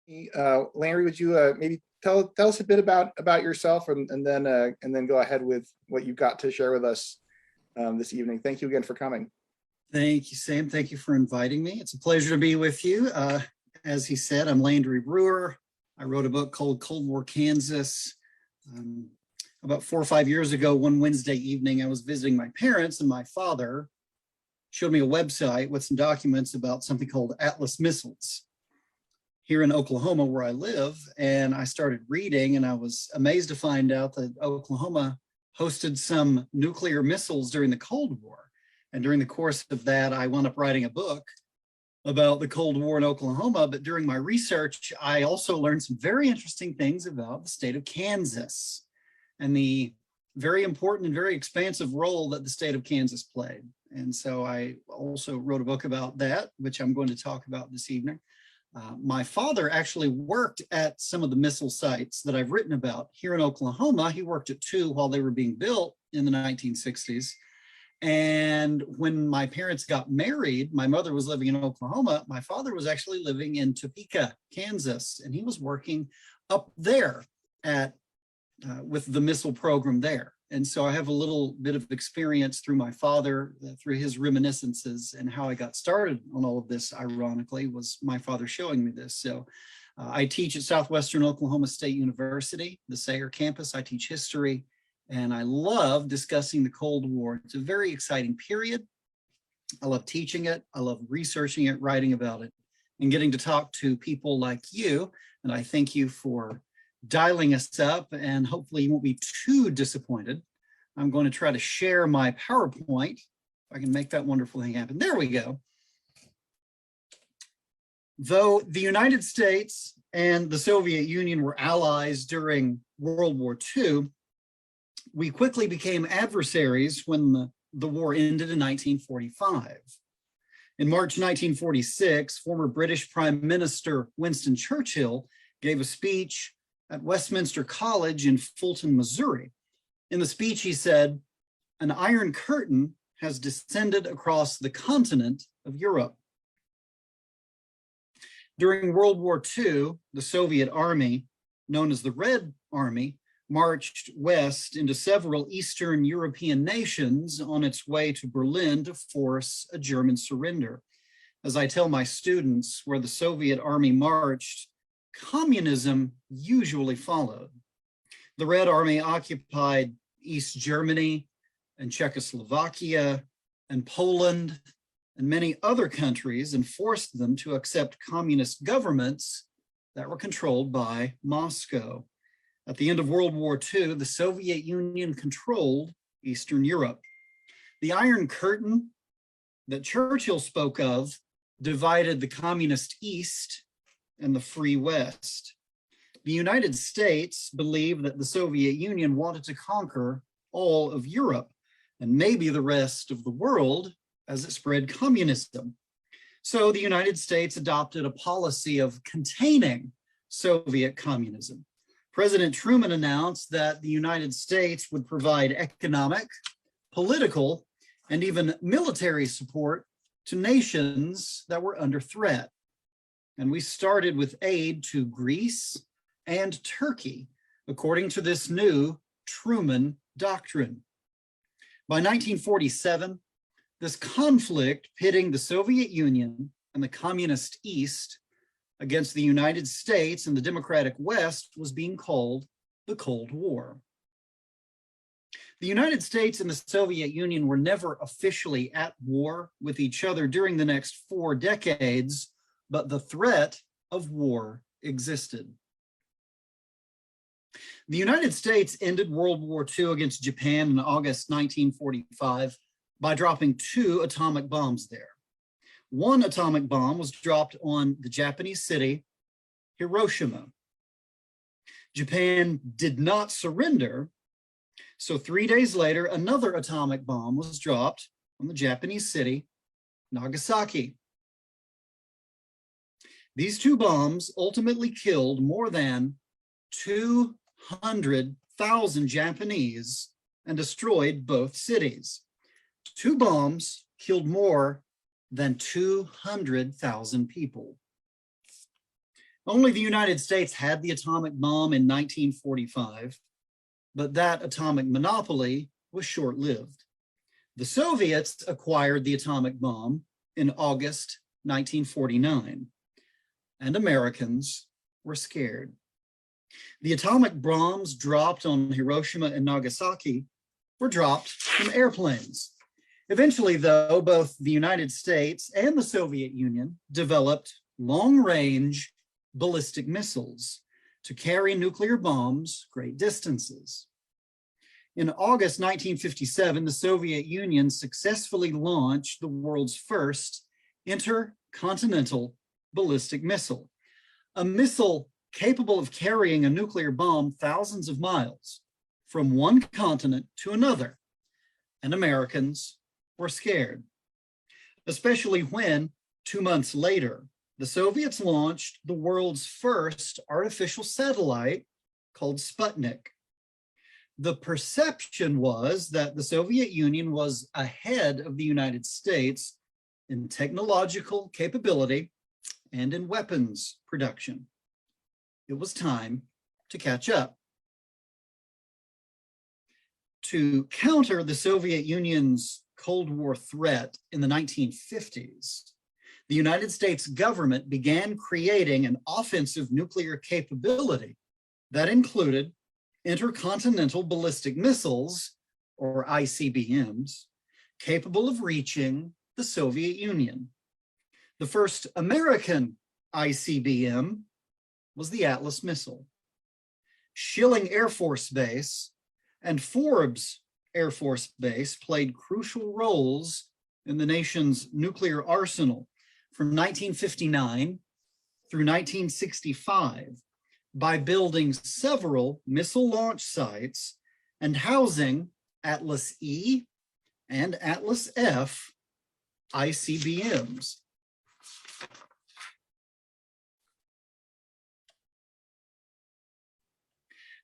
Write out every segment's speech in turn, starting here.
Landry, would you maybe tell us a bit about yourself, and then go ahead with what you've got to share with us this evening. Thank you again for coming. Thank you, Sam. Thank you for inviting me. It's a pleasure to be with you. As he said, I'm Landry Brewer. I wrote a book called Cold War Kansas. About 4 or 5 years ago, one Wednesday evening, I was visiting my parents, and my father showed me a website with some documents about something called Atlas missiles here in Oklahoma, where I live. And I started reading, and I was amazed to find out that Oklahoma hosted some nuclear missiles during the Cold War. And during the course of that, I wound up writing a book about the Cold War in Oklahoma. But during my research, I also learned some very interesting things about the state of Kansas and the very important and very expansive role that the state of Kansas played. And so I also wrote a book about that, which I'm going to talk about this evening. My father actually worked at some of the missile sites that I've written about here in Oklahoma. He worked at 2 while they were being built in the 1960s. And when my parents got married, my mother was living in Oklahoma. My father was actually living in Topeka, Kansas, and he was working up there at with the missile program there. And so I have a little bit of experience through my father, through his reminiscences, and how I got started on all of this, ironically, was my father showing me this. So I teach at Southwestern Oklahoma State University, the Sayre campus. I teach history, and I love discussing the Cold War. It's a very exciting period. I love teaching it. I love researching it, writing about it, and getting to talk to people like you. And I thank you for dialing us up, and hopefully you won't be too disappointed. I'm going to try to share my PowerPoint, if I can make that wonderful thing happen. There we go. Though the United States and the Soviet Union were allies during World War II, we quickly became adversaries when the war ended in 1945. In March 1946, former British Prime Minister Winston Churchill gave a speech at Westminster College in Fulton, Missouri. In the speech, he said, "An iron curtain has descended across the continent of Europe." During World War II, the Soviet army, known as the Red Army, marched west into several Eastern European nations on its way to Berlin to force a German surrender. As I tell my students, where the Soviet army marched, communism usually followed. The Red Army occupied East Germany and Czechoslovakia and Poland and many other countries and forced them to accept communist governments that were controlled by Moscow. At the end of World War II, the Soviet Union controlled Eastern Europe. The Iron Curtain that Churchill spoke of divided the communist East and the free West. The United States believed that the Soviet Union wanted to conquer all of Europe and maybe the rest of the world as it spread communism. So the United States adopted a policy of containing Soviet communism. President Truman announced that the United States would provide economic, political, and even military support to nations that were under threat. And we started with aid to Greece and Turkey, according to this new Truman Doctrine. By 1947, this conflict pitting the Soviet Union and the communist East against the United States and the democratic West was being called the Cold War. The United States and the Soviet Union were never officially at war with each other during the next 4 decades, but the threat of war existed. The United States ended World War II against Japan in August 1945 by dropping 2 atomic bombs there. One atomic bomb was dropped on the Japanese city, Hiroshima. Japan did not surrender, so 3 days later, another atomic bomb was dropped on the Japanese city, Nagasaki. These 2 bombs ultimately killed more than 200,000 Japanese and destroyed both cities. 2 bombs killed more than 200,000 people. Only the United States had the atomic bomb in 1945, but that atomic monopoly was short-lived. The Soviets acquired the atomic bomb in August 1949, and Americans were scared. The atomic bombs dropped on Hiroshima and Nagasaki were dropped from airplanes. Eventually, though, both the United States and the Soviet Union developed long-range ballistic missiles to carry nuclear bombs great distances. In August 1957, the Soviet Union successfully launched the world's first intercontinental ballistic missile, a missile capable of carrying a nuclear bomb thousands of miles from one continent to another, and Americans were scared, especially when 2 months later, the Soviets launched the world's first artificial satellite called Sputnik. The perception was that the Soviet Union was ahead of the United States in technological capability and in weapons production. It was time to catch up. To counter the Soviet Union's Cold War threat in the 1950s, the United States government began creating an offensive nuclear capability that included intercontinental ballistic missiles, or ICBMs, capable of reaching the Soviet Union. The first American ICBM was the Atlas missile. Schilling Air Force Base and Forbes Air Force Base played crucial roles in the nation's nuclear arsenal from 1959 through 1965 by building several missile launch sites and housing Atlas E and Atlas F ICBMs.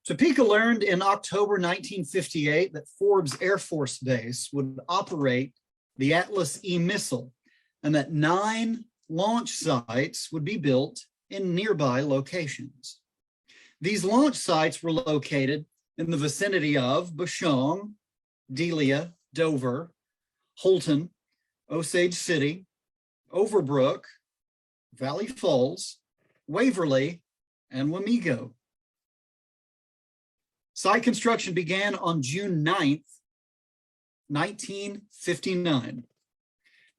Topeka learned in October 1958 that Forbes Air Force Base would operate the Atlas E missile and that 9 launch sites would be built in nearby locations. These launch sites were located in the vicinity of Bushong, Delia, Dover, Holton, Osage City, Overbrook, Valley Falls, Waverly, and Wamego. Site construction began on June 9th, 1959.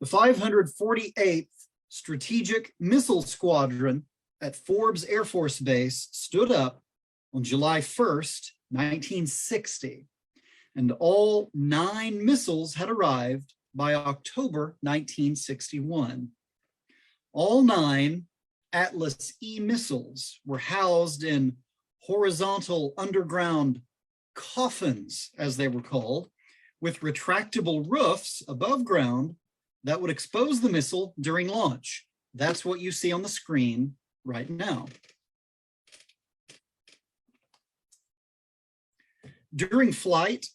The 548th Strategic Missile Squadron at Forbes Air Force Base stood up on July 1st, 1960, and all 9 missiles had arrived by October 1961. All 9 Atlas E missiles were housed in horizontal underground coffins, as they were called, with retractable roofs above ground that would expose the missile during launch. That's what you see on the screen right now. During flight,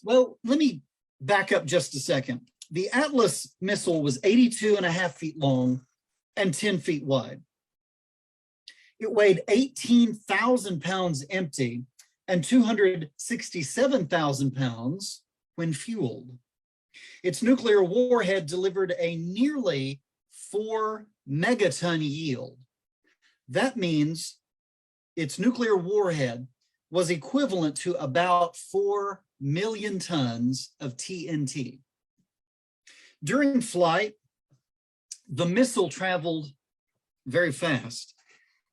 well, let me back up just a second. The Atlas missile was 82.5 feet long and 10 feet wide. It weighed 18,000 pounds empty and 267,000 pounds when fueled. Its nuclear warhead delivered a nearly 4 megaton yield. That means its nuclear warhead was equivalent to about 4 million tons of TNT. During flight, the missile traveled very fast.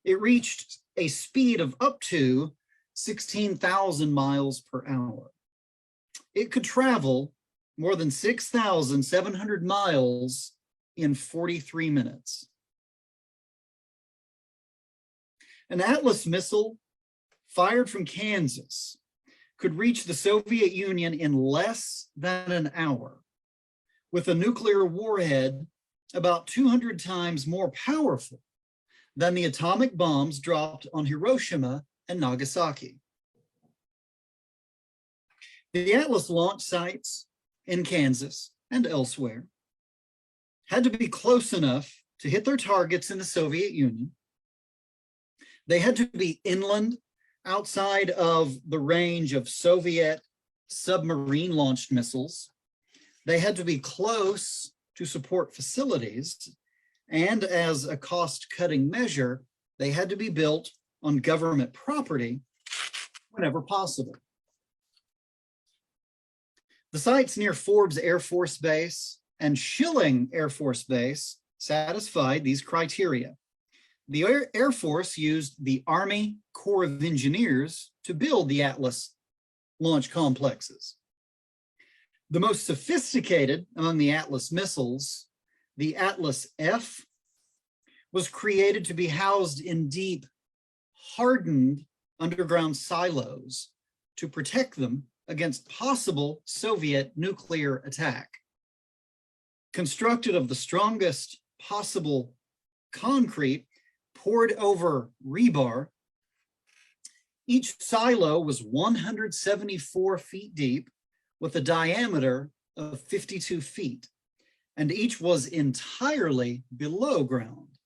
It reached a speed of up to 16,000 miles per hour. It could travel more than 6,700 miles in 43 minutes. An Atlas missile fired from Kansas could reach the Soviet Union in less than an hour, with a nuclear warhead about 200 times more powerful than the atomic bombs dropped on Hiroshima and Nagasaki. The Atlas launch sites in Kansas and elsewhere had to be close enough to hit their targets in the Soviet Union. They had to be inland, outside of the range of Soviet submarine-launched missiles. They had to be close to support facilities, and as a cost-cutting measure, they had to be built on government property whenever possible. The sites near Forbes Air Force Base and Schilling Air Force Base satisfied these criteria. The Air Force used the Army Corps of Engineers to build the Atlas launch complexes. The most sophisticated among the Atlas missiles, the Atlas F, was created to be housed in deep, hardened underground silos to protect them against possible Soviet nuclear attack. Constructed of the strongest possible concrete poured over rebar, each silo was 174 feet deep with a diameter of 52 feet, and each was entirely below ground.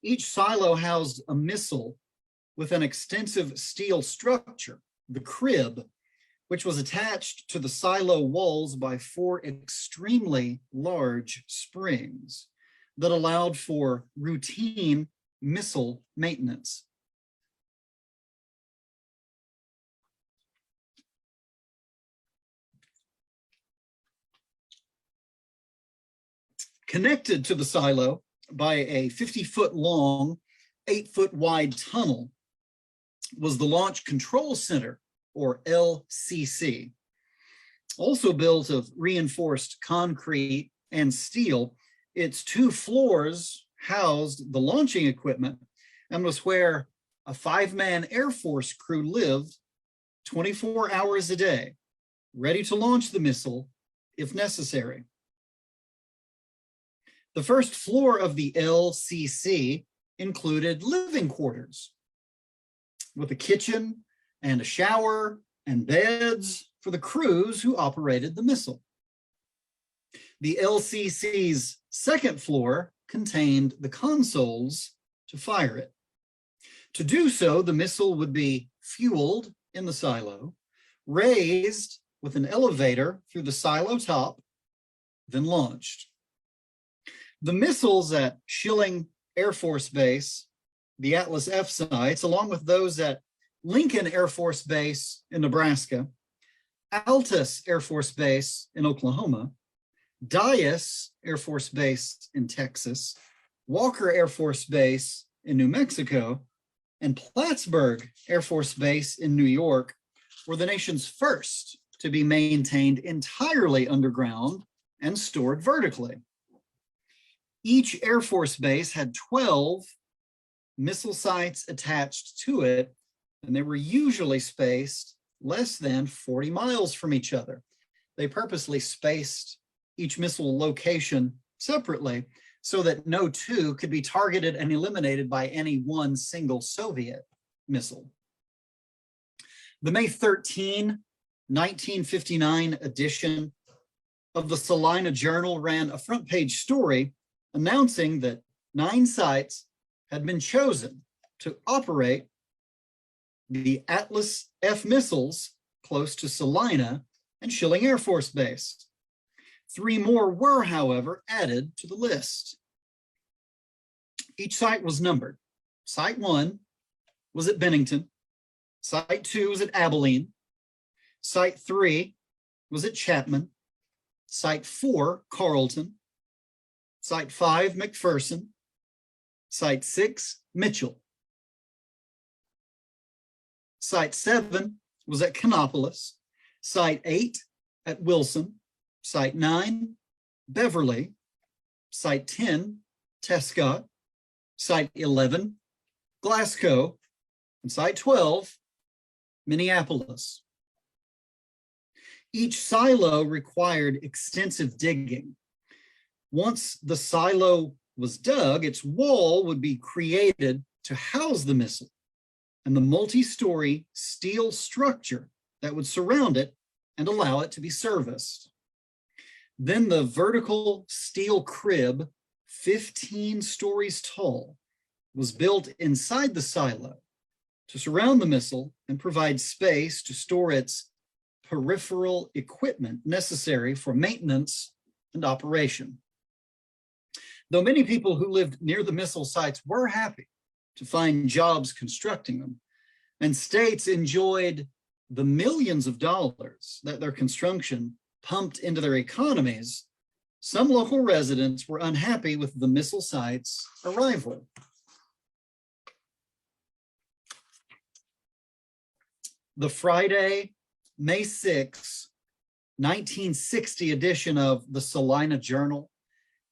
Each silo housed a missile with an extensive steel structure, the crib, which was attached to the silo walls by 4 extremely large springs that allowed for routine missile maintenance. Connected to the silo by a 50-foot long, 8-foot wide tunnel was the Launch Control Center, or LCC. Also built of reinforced concrete and steel, its 2 floors housed the launching equipment and was where a 5-man Air Force crew lived 24 hours a day, ready to launch the missile if necessary. The first floor of the LCC included living quarters with a kitchen and a shower and beds for the crews who operated the missile. The LCC's second floor contained the consoles to fire it. To do so, the missile would be fueled in the silo, raised with an elevator through the silo top, then launched. The missiles at Schilling Air Force Base, the Atlas F sites, along with those at Lincoln Air Force Base in Nebraska, Altus Air Force Base in Oklahoma, Dyess Air Force Base in Texas, Walker Air Force Base in New Mexico, and Plattsburgh Air Force Base in New York were the nation's first to be maintained entirely underground and stored vertically. Each Air Force base had 12 missile sites attached to it, and they were usually spaced less than 40 miles from each other. They purposely spaced each missile location separately so that no 2 could be targeted and eliminated by any one single Soviet missile. The May 13, 1959 edition of the Salina Journal ran a front page story announcing that 9 sites had been chosen to operate the Atlas F missiles close to Salina and Schilling Air Force Base. 3 more were, however, added to the list. Each site was numbered. Site 1 was at Bennington. Site 2 was at Abilene. Site 3 was at Chapman. Site 4, Carlton. Site 5, McPherson. Site 6, Mitchell. Site 7 was at Kannapolis. Site 8 at Wilson. Site 9, Beverly. Site 10, Tescott. Site 11, Glasgow. And Site 12, Minneapolis. Each silo required extensive digging. Once the silo was dug, its wall would be created to house the missile and the multi-story steel structure that would surround it and allow it to be serviced. Then the vertical steel crib 15 stories tall, was built inside the silo to surround the missile and provide space to store its peripheral equipment necessary for maintenance and operation. Though many people who lived near the missile sites were happy to find jobs constructing them, and states enjoyed the millions of dollars that their construction pumped into their economies, some local residents were unhappy with the missile site's arrival. The Friday, May 6, 1960 edition of the Salina Journal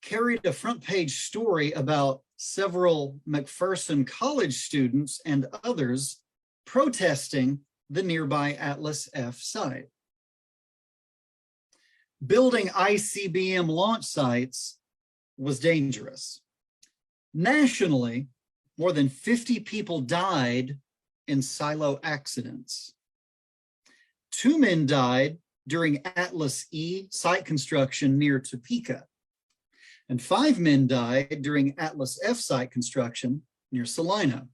carried a front page story about several McPherson College students and others protesting the nearby Atlas F site. Building ICBM launch sites was dangerous. Nationally, more than 50 people died in silo accidents. 2 men died during Atlas E site construction near Topeka, and 5 men died during Atlas F site construction near Salina.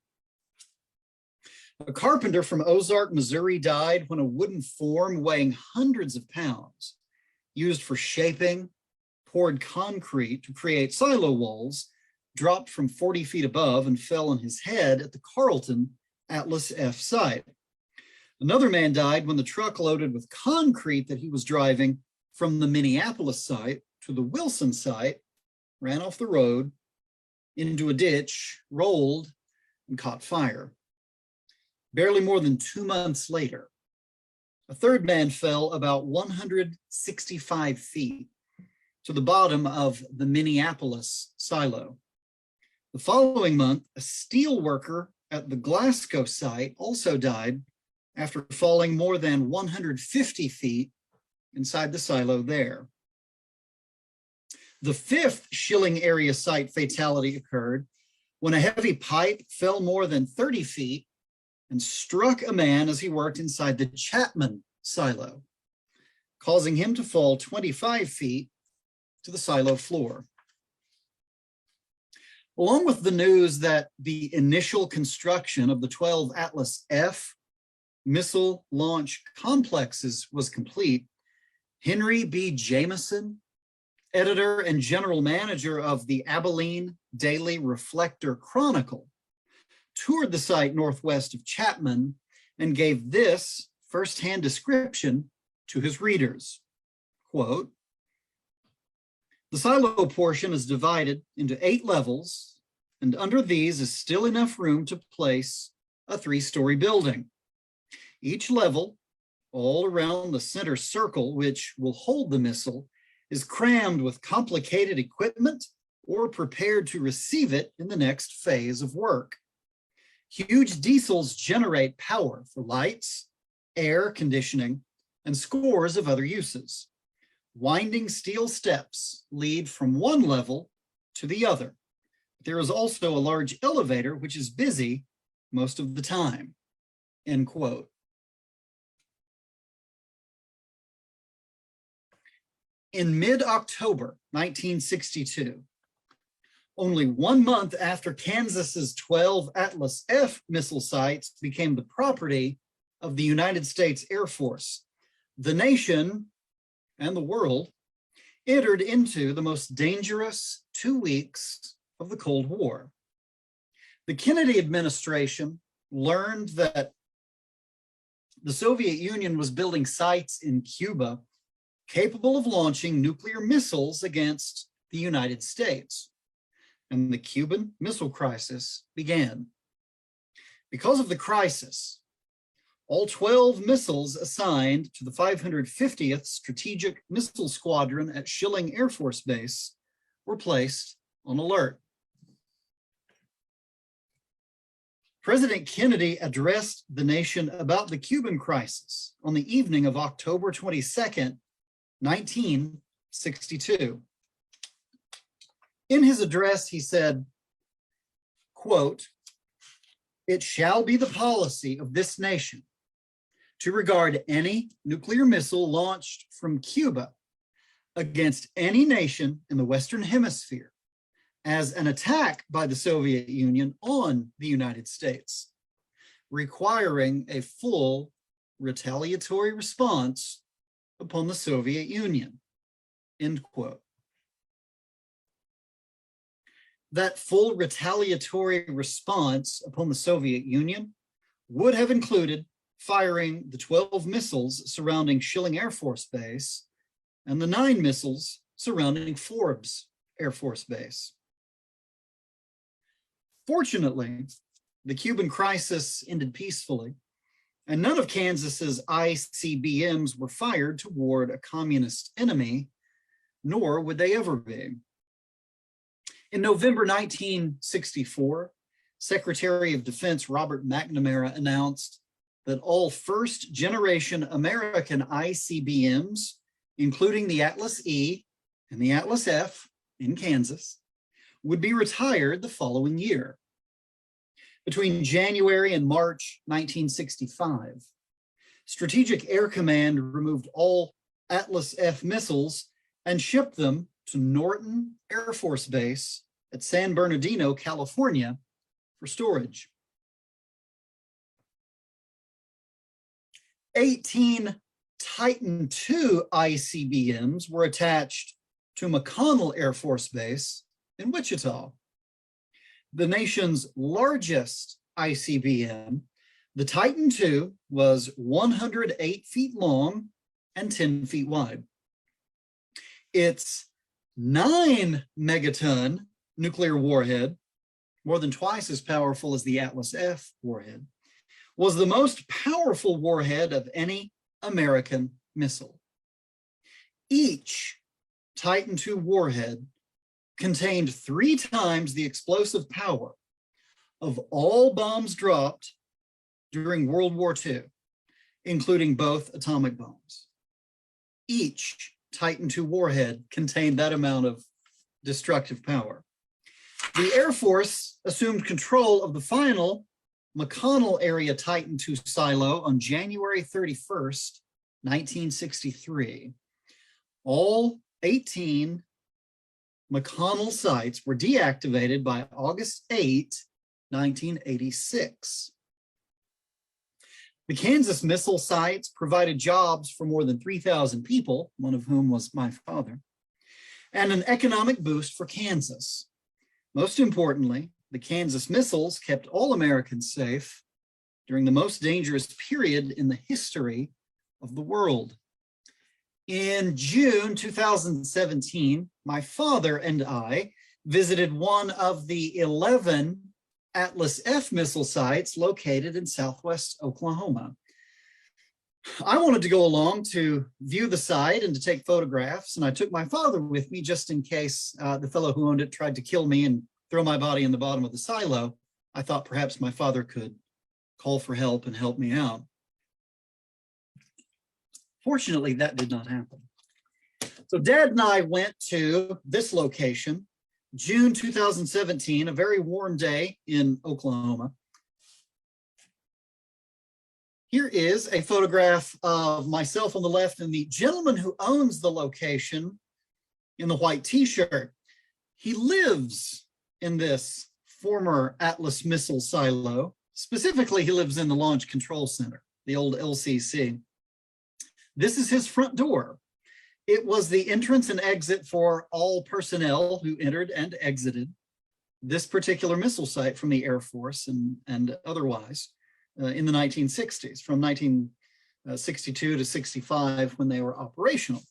A carpenter from Ozark, Missouri died when a wooden form weighing hundreds of pounds, used for shaping poured concrete to create silo walls, dropped from 40 feet above and fell on his head at the Carlton Atlas F site. Another man died when the truck loaded with concrete that he was driving from the Minneapolis site to the Wilson site ran off the road into a ditch, rolled, and caught fire. Barely more than 2 months later, a third man fell about 165 feet to the bottom of the Minneapolis silo. The following month, a steel worker at the Glasgow site also died after falling more than 150 feet inside the silo there. The 5th Schilling area site fatality occurred when a heavy pipe fell more than 30 feet and struck a man as he worked inside the Chapman silo, causing him to fall 25 feet to the silo floor. Along with the news that the initial construction of the 12 Atlas F missile launch complexes was complete, Henry B. Jameson, editor and general manager of the Abilene Daily Reflector Chronicle, toured the site northwest of Chapman and gave this firsthand description to his readers. Quote, "The silo portion is divided into 8 levels, and under these is still enough room to place a 3-story building. Each level, all around the center circle, which will hold the missile, is crammed with complicated equipment or prepared to receive it in the next phase of work. Huge diesels generate power for lights, air conditioning, and scores of other uses. Winding steel steps lead from one level to the other. There is also a large elevator which is busy most of the time." End quote. In mid-October 1962, only 1 month after Kansas's 12 Atlas F missile sites became the property of the United States Air Force, the nation and the world entered into the most dangerous 2 weeks of the Cold War. The Kennedy administration learned that the Soviet Union was building sites in Cuba capable of launching nuclear missiles against the United States, and the Cuban Missile Crisis began. Because of the crisis, all 12 missiles assigned to the 550th Strategic Missile Squadron at Schilling Air Force Base were placed on alert. President Kennedy addressed the nation about the Cuban crisis on the evening of October 22nd, 1962. In his address, he said, quote, "It shall be the policy of this nation to regard any nuclear missile launched from Cuba against any nation in the Western Hemisphere as an attack by the Soviet Union on the United States, requiring a full retaliatory response upon the Soviet Union, end quote. That full retaliatory response upon the Soviet Union would have included firing the 12 missiles surrounding Schilling Air Force Base and the 9 missiles surrounding Forbes Air Force Base. Fortunately, the Cuban crisis ended peacefully, and none of Kansas's ICBMs were fired toward a communist enemy, nor would they ever be. In November 1964, Secretary of Defense Robert McNamara announced that all first-generation American ICBMs, including the Atlas E and the Atlas F in Kansas, would be retired the following year. Between January and March 1965, Strategic Air Command removed all Atlas F missiles and shipped them to Norton Air Force Base at San Bernardino, California, for storage. 18 Titan II ICBMs were attached to McConnell Air Force Base in Wichita. The nation's largest ICBM, the Titan II, was 108 feet long and 10 feet wide. Its 9 megaton nuclear warhead, more than twice as powerful as the Atlas F warhead, was the most powerful warhead of any American missile. Each Titan II warhead contained 3 times the explosive power of all bombs dropped during World War II, including both atomic bombs. Each Titan II warhead contained that amount of destructive power. The Air Force assumed control of the final McConnell area Titan II silo on January 31st, 1963. All 18 McConnell sites were deactivated by August 8, 1986. The Kansas missile sites provided jobs for more than 3,000 people, one of whom was my father, and an economic boost for Kansas. Most importantly, the Kansas missiles kept all Americans safe during the most dangerous period in the history of the world. In June 2017, my father and I visited one of the 11 Atlas F missile sites located in southwest Oklahoma. I wanted to go along to view the site and to take photographs, and I took my father with me just in case the fellow who owned it tried to kill me and throw my body in the bottom of the silo. I thought perhaps my father could call for help and help me out. Fortunately, that did not happen. So Dad and I went to this location, June 2017, a very warm day in Oklahoma. Here is a photograph of myself on the left and the gentleman who owns the location in the white t-shirt. He lives in this former Atlas missile silo. Specifically, he lives in the Launch Control Center, the old LCC. This is his front door. It was the entrance and exit for all personnel who entered and exited this particular missile site from the Air Force and otherwise in the 1960s, from 1962 to 65 when they were operational.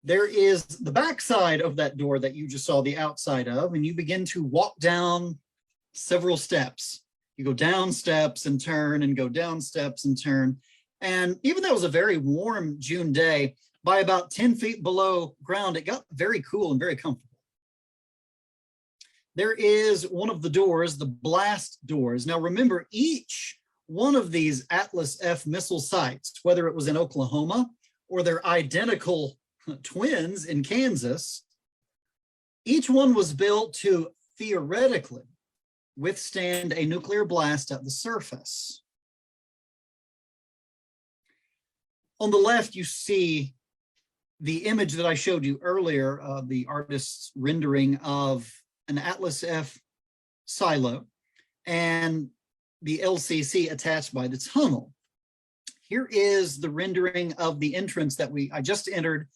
There is the backside of that door that you just saw the outside of, and you begin to walk down several steps. You go down steps and turn and go down steps and turn. And even though it was a very warm June day, by about 10 feet below ground, it got very cool and very comfortable. There is one of the doors, the blast doors. Now remember, each one of these Atlas F missile sites, whether it was in Oklahoma or their identical twins in Kansas, each one was built to theoretically withstand a nuclear blast at the surface. On the left, you see the image that I showed you earlier, the artist's rendering of an Atlas F silo and the LCC attached by the tunnel. Here is the rendering of the entrance that I just entered,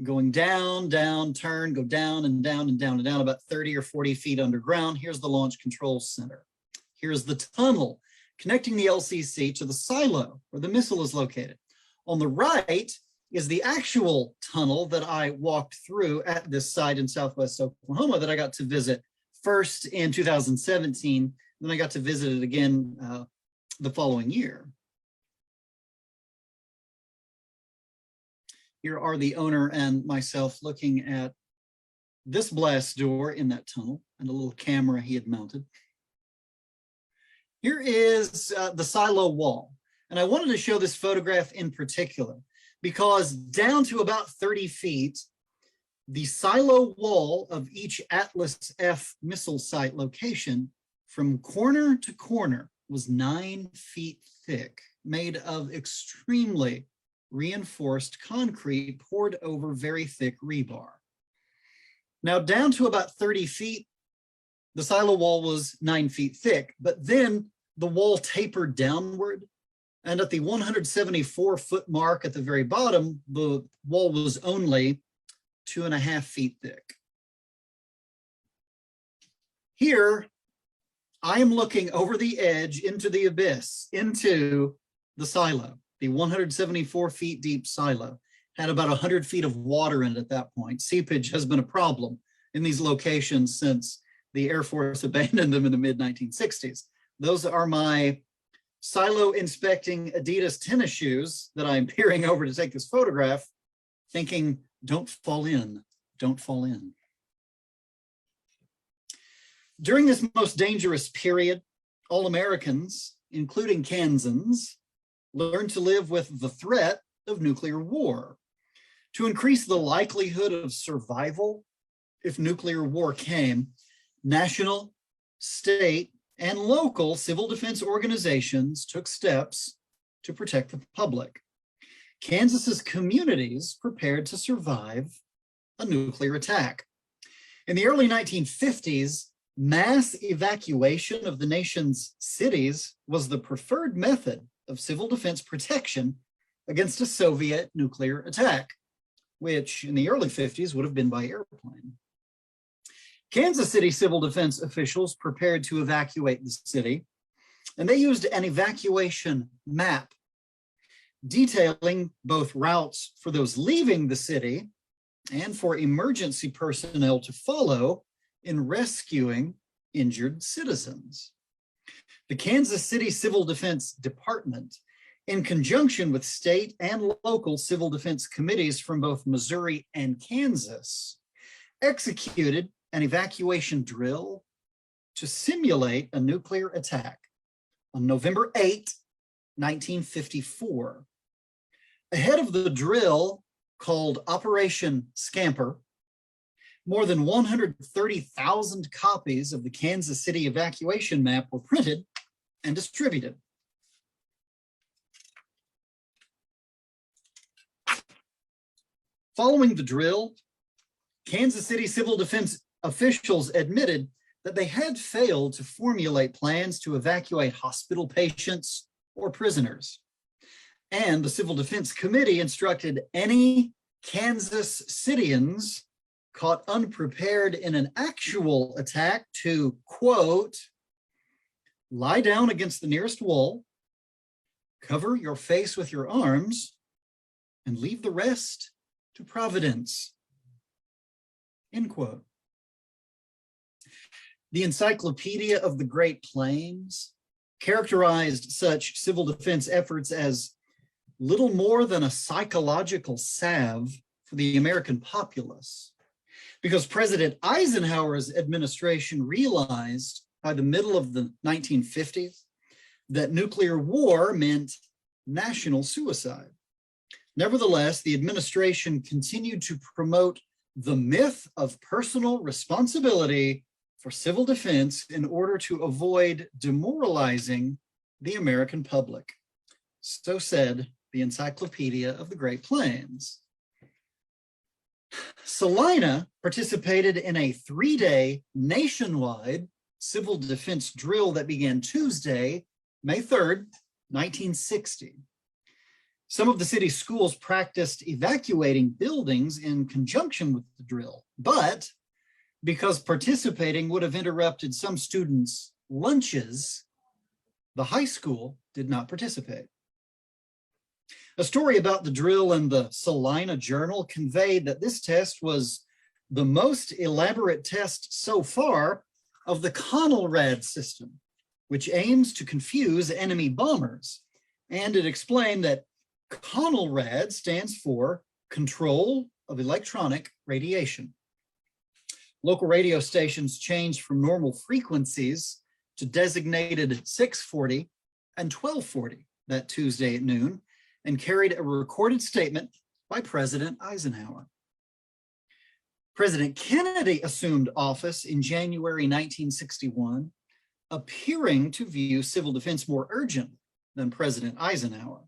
going down, down, turn, go down and down and down and down, about 30 or 40 feet underground. Here's the Launch Control Center. Here's the tunnel connecting the LCC to the silo where the missile is located. On the right is the actual tunnel that I walked through at this site in Southwest Oklahoma that I got to visit first in 2017, then I got to visit it again the following year. Here are the owner and myself looking at this blast door in that tunnel and a little camera he had mounted. Here is the silo wall. And I wanted to show this photograph in particular because down to about 30 feet, the silo wall of each Atlas F missile site location from corner to corner was 9 feet thick, made of extremely reinforced concrete poured over very thick rebar. Now down to about 30 feet, the silo wall was 9 feet thick, but then the wall tapered downward. And at the 174-foot mark at the very bottom, the wall was only 2.5 feet thick. Here, I am looking over the edge into the abyss, into the silo. The 174 feet deep silo had about 100 feet of water in it at that point. Seepage has been a problem in these locations since the Air Force abandoned them in the mid-1960s. Those are my silo inspecting Adidas tennis shoes that I'm peering over to take this photograph, thinking, don't fall in, don't fall in. During this most dangerous period, all Americans, including Kansans, learned to live with the threat of nuclear war. To increase the likelihood of survival if nuclear war came, national, state, and local civil defense organizations took steps to protect the public. Kansas's communities prepared to survive a nuclear attack. In the early 1950s, mass evacuation of the nation's cities was the preferred method of civil defense protection against a Soviet nuclear attack, which in the early 50s would have been by airplane. Kansas City civil defense officials prepared to evacuate the city, and they used an evacuation map detailing both routes for those leaving the city and for emergency personnel to follow in rescuing injured citizens. The Kansas City Civil Defense Department, in conjunction with state and local civil defense committees from both Missouri and Kansas, executed an evacuation drill to simulate a nuclear attack on November 8, 1954. Ahead of the drill, called Operation Scamper, more than 130,000 copies of the Kansas City evacuation map were printed and distributed. Following the drill, Kansas City civil defense officials admitted that they had failed to formulate plans to evacuate hospital patients or prisoners. And the Civil Defense Committee instructed any Kansas Cityans caught unprepared in an actual attack to, quote, lie down against the nearest wall, cover your face with your arms, and leave the rest to Providence, end quote. The Encyclopedia of the Great Plains characterized such civil defense efforts as little more than a psychological salve for the American populace, because President Eisenhower's administration realized by the middle of the 1950s that nuclear war meant national suicide. Nevertheless, the administration continued to promote the myth of personal responsibility for civil defense in order to avoid demoralizing the American public. So said the Encyclopedia of the Great Plains. Salina participated in a 3-day nationwide civil defense drill that began Tuesday, May 3rd, 1960. Some of the city's schools practiced evacuating buildings in conjunction with the drill, but because participating would have interrupted some students' lunches, the high school did not participate. A story about the drill in the Salina Journal conveyed that this test was the most elaborate test so far of the Conelrad system, which aims to confuse enemy bombers. And it explained that Conelrad stands for Control of Electronic Radiation. Local radio stations changed from normal frequencies to designated 640 and 1240 that Tuesday at noon, and carried a recorded statement by President Eisenhower. President Kennedy assumed office in January 1961, appearing to view civil defense more urgent than President Eisenhower.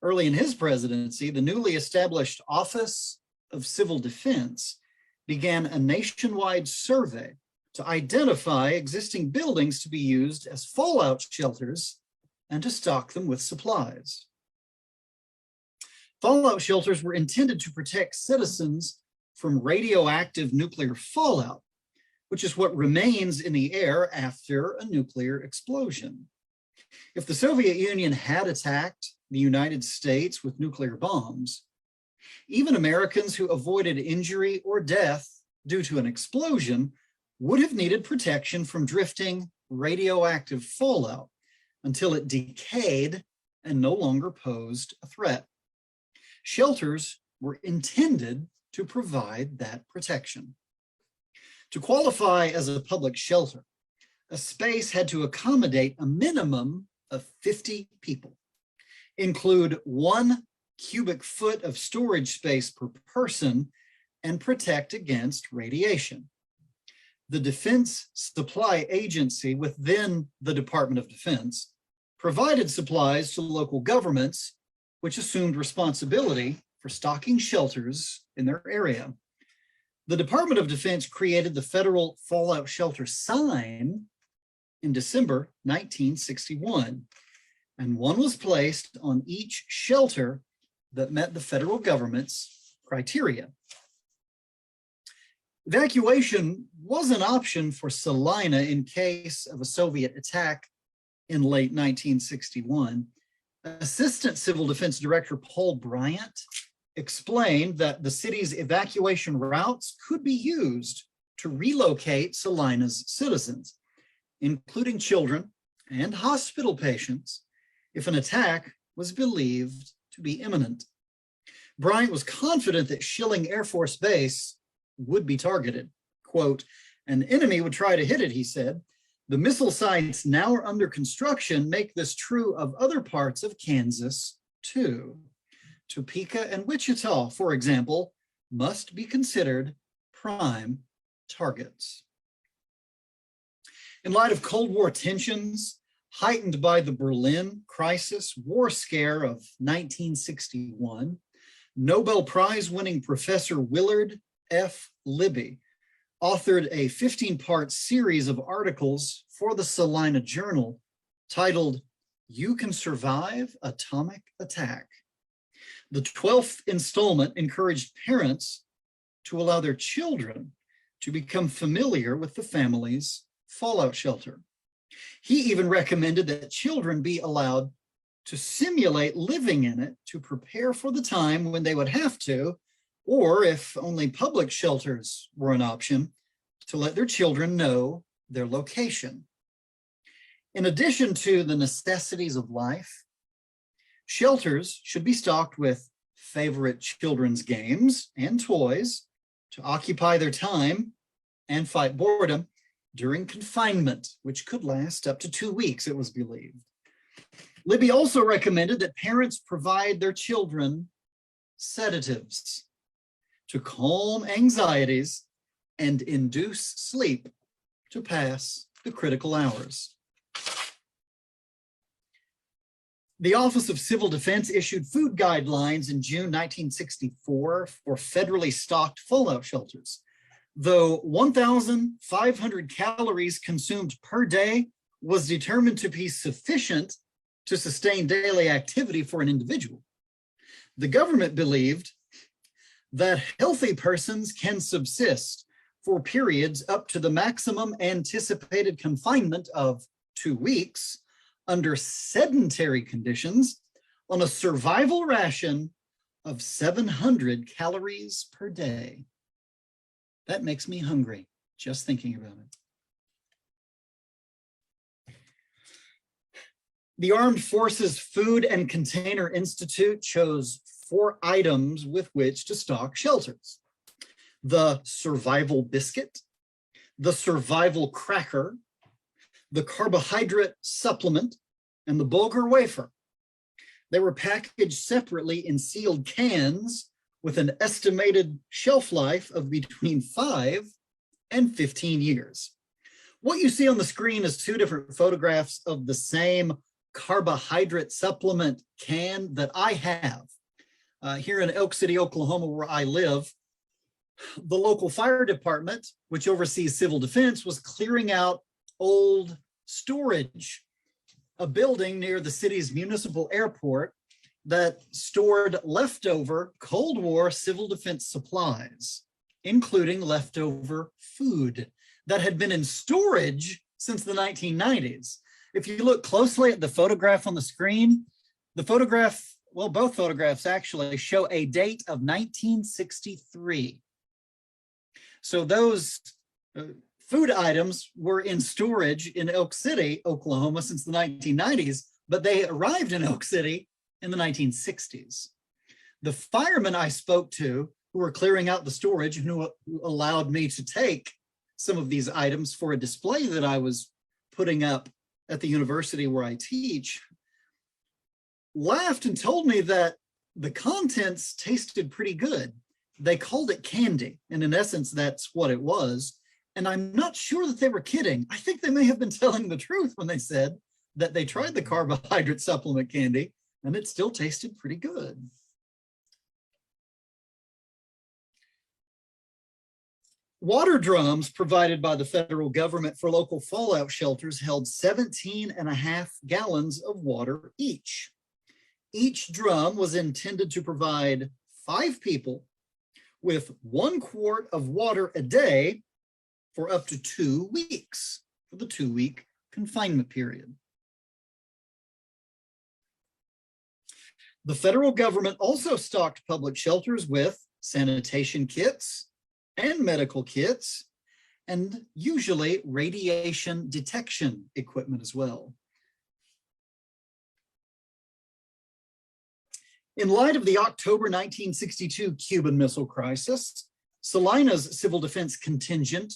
Early in his presidency, the newly established Office of Civil Defense began a nationwide survey to identify existing buildings to be used as fallout shelters and to stock them with supplies. Fallout shelters were intended to protect citizens from radioactive nuclear fallout, which is what remains in the air after a nuclear explosion. If the Soviet Union had attacked the United States with nuclear bombs, even Americans who avoided injury or death due to an explosion would have needed protection from drifting radioactive fallout until it decayed and no longer posed a threat. Shelters were intended to provide that protection. To qualify as a public shelter, a space had to accommodate a minimum of 50 people, include 1 cubic foot of storage space per person, and protect against radiation. The Defense Supply Agency within the Department of Defense provided supplies to local governments, which assumed responsibility for stocking shelters in their area. The Department of Defense created the Federal Fallout Shelter Sign in December 1961, and one was placed on each shelter that met the federal government's criteria. Evacuation was an option for Salina in case of a Soviet attack in late 1961. Assistant Civil Defense Director Paul Bryant explained that the city's evacuation routes could be used to relocate Salina's citizens, including children and hospital patients, if an attack was believed to be imminent. Bryant was confident that Schilling Air Force Base would be targeted. Quote, "An enemy would try to hit it," he said. "The missile sites now are under construction make this true of other parts of Kansas too. Topeka and Wichita, for example, must be considered prime targets." In light of Cold War tensions, heightened by the Berlin crisis war scare of 1961, Nobel Prize-winning Professor Willard F. Libby authored a 15-part series of articles for the Salina Journal titled, "You Can Survive Atomic Attack." The 12th installment encouraged parents to allow their children to become familiar with the family's fallout shelter. He even recommended that children be allowed to simulate living in it to prepare for the time when they would have to, or if only public shelters were an option, to let their children know their location. In addition to the necessities of life, shelters should be stocked with favorite children's games and toys to occupy their time and fight boredom during confinement, which could last up to 2 weeks, it was believed. Libby also recommended that parents provide their children sedatives to calm anxieties and induce sleep to pass the critical hours. The Office of Civil Defense issued food guidelines in June 1964 for federally stocked fallout shelters. Though 1,500 calories consumed per day was determined to be sufficient to sustain daily activity for an individual, the government believed that healthy persons can subsist for periods up to the maximum anticipated confinement of 2 weeks under sedentary conditions on a survival ration of 700 calories per day. That makes me hungry just thinking about it. The Armed Forces Food and Container Institute chose 4 items with which to stock shelters: the survival biscuit, the survival cracker, the carbohydrate supplement, and the bulgur wafer. They were packaged separately in sealed cans with an estimated shelf life of between 5 and 15 years. What you see on the screen is 2 different photographs of the same carbohydrate supplement can that I have. Here in Elk City, Oklahoma, where I live, the local fire department, which oversees civil defense, was clearing out old storage, a building near the city's municipal airport that stored leftover Cold War civil defense supplies, including leftover food that had been in storage since the 1990s. If you look closely at the photograph on the screen, the photograph, well, both photographs actually show a date of 1963. So those food items were in storage in Elk City, Oklahoma since the 1990s, but they arrived in Elk City in the 1960s. The firemen I spoke to who were clearing out the storage and who allowed me to take some of these items for a display that I was putting up at the university where I teach, laughed and told me that the contents tasted pretty good. They called it candy, and in essence, that's what it was. And I'm not sure that they were kidding. I think they may have been telling the truth when they said that they tried the carbohydrate supplement candy and it still tasted pretty good. Water drums provided by the federal government for local fallout shelters held 17.5 gallons of water each. Each drum was intended to provide 5 people with 1 quart of water a day for up to 2 weeks, for the 2-week confinement period. The federal government also stocked public shelters with sanitation kits and medical kits, and usually radiation detection equipment as well. In light of the October 1962 Cuban Missile Crisis, Salina's civil defense contingent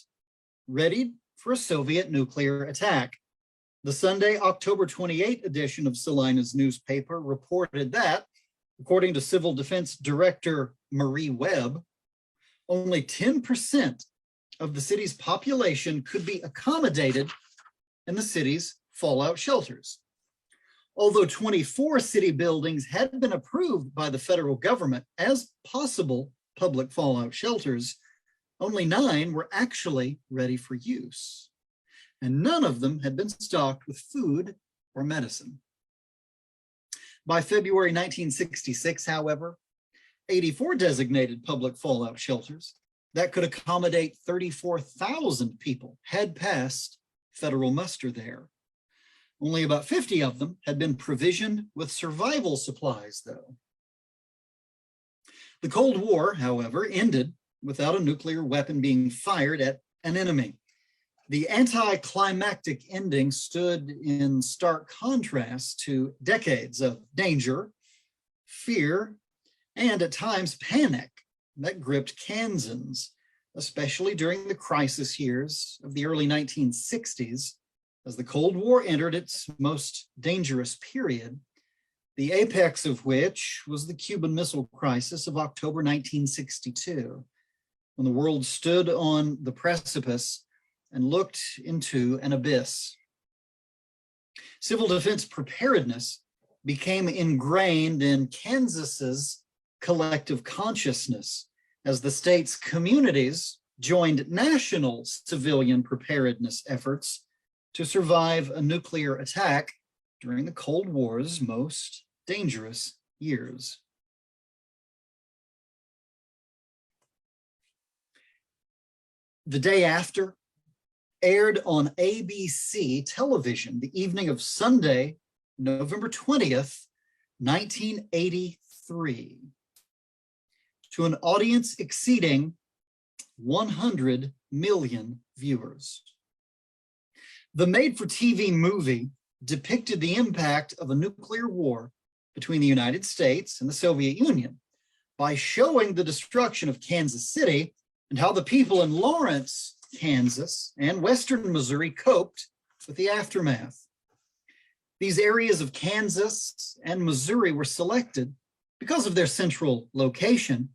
readied for a Soviet nuclear attack. The Sunday, October 28 edition of Salina's newspaper reported that, according to Civil Defense Director Marie Webb, only 10% of the city's population could be accommodated in the city's fallout shelters. Although 24 city buildings had been approved by the federal government as possible public fallout shelters, only 9 were actually ready for use, and none of them had been stocked with food or medicine. By February 1966, however, 84 designated public fallout shelters that could accommodate 34,000 people had passed federal muster there. Only about 50 of them had been provisioned with survival supplies, though. The Cold War, however, ended without a nuclear weapon being fired at an enemy. The anticlimactic ending stood in stark contrast to decades of danger, fear, and at times panic that gripped Kansans, especially during the crisis years of the early 1960s, as the Cold War entered its most dangerous period, the apex of which was the Cuban Missile Crisis of October 1962, when the world stood on the precipice and looked into an abyss. Civil defense preparedness became ingrained in Kansas's collective consciousness as the state's communities joined national civilian preparedness efforts to survive a nuclear attack during the Cold War's most dangerous years. The Day After aired on ABC television the evening of Sunday, November 20th, 1983, to an audience exceeding 100 million viewers. The made-for-TV movie depicted the impact of a nuclear war between the United States and the Soviet Union by showing the destruction of Kansas City and how the people in Lawrence, Kansas, and western Missouri coped with the aftermath. These areas of Kansas and Missouri were selected because of their central location,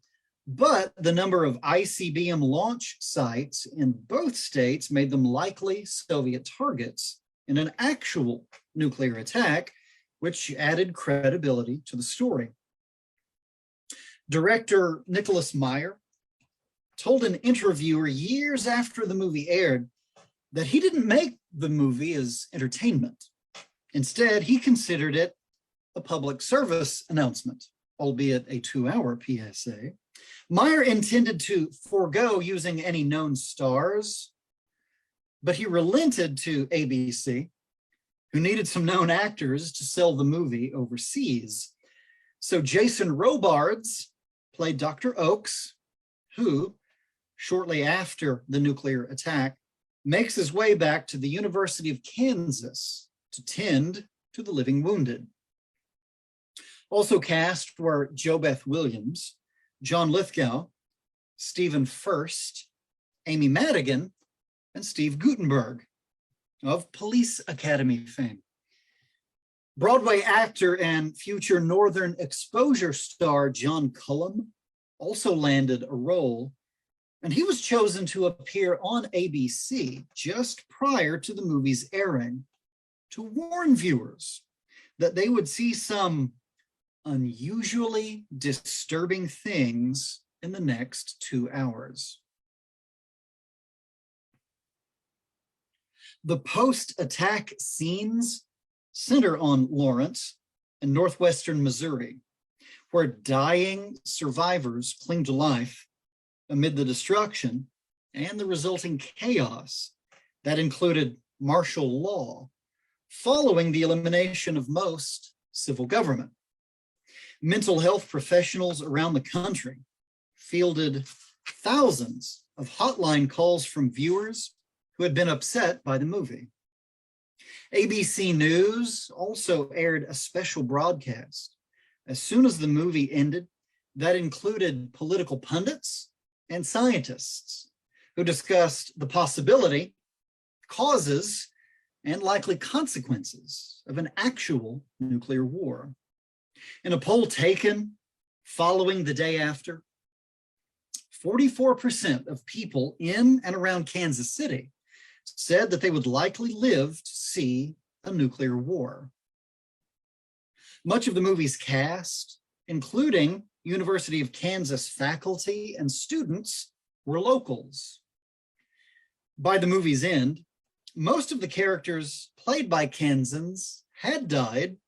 but the number of ICBM launch sites in both states made them likely Soviet targets in an actual nuclear attack, which added credibility to the story. Director Nicholas Meyer told an interviewer years after the movie aired that he didn't make the movie as entertainment. Instead, he considered it a public service announcement, albeit a 2-hour PSA. Meyer intended to forego using any known stars, but he relented to ABC, who needed some known actors to sell the movie overseas. So Jason Robards played Dr. Oakes, who, shortly after the nuclear attack, makes his way back to the University of Kansas to tend to the living wounded. Also cast were JoBeth Williams, John Lithgow, Stephen Furst, Amy Madigan, and Steve Guttenberg of Police Academy fame. Broadway actor and future Northern Exposure star John Cullum also landed a role, and he was chosen to appear on ABC just prior to the movie's airing to warn viewers that they would see some unusually disturbing things in the next 2 hours. The post-attack scenes center on Lawrence and northwestern Missouri, where dying survivors cling to life amid the destruction and the resulting chaos that included martial law following the elimination of most civil government. Mental health professionals around the country fielded thousands of hotline calls from viewers who had been upset by the movie. ABC News also aired a special broadcast as soon as the movie ended that included political pundits and scientists who discussed the possibility, causes, and likely consequences of an actual nuclear war. In a poll taken following the day after, 44% of people in and around Kansas City said that they would likely live to see a nuclear war. Much of the movie's cast, including University of Kansas faculty and students, were locals. By the movie's end, most of the characters played by Kansans had died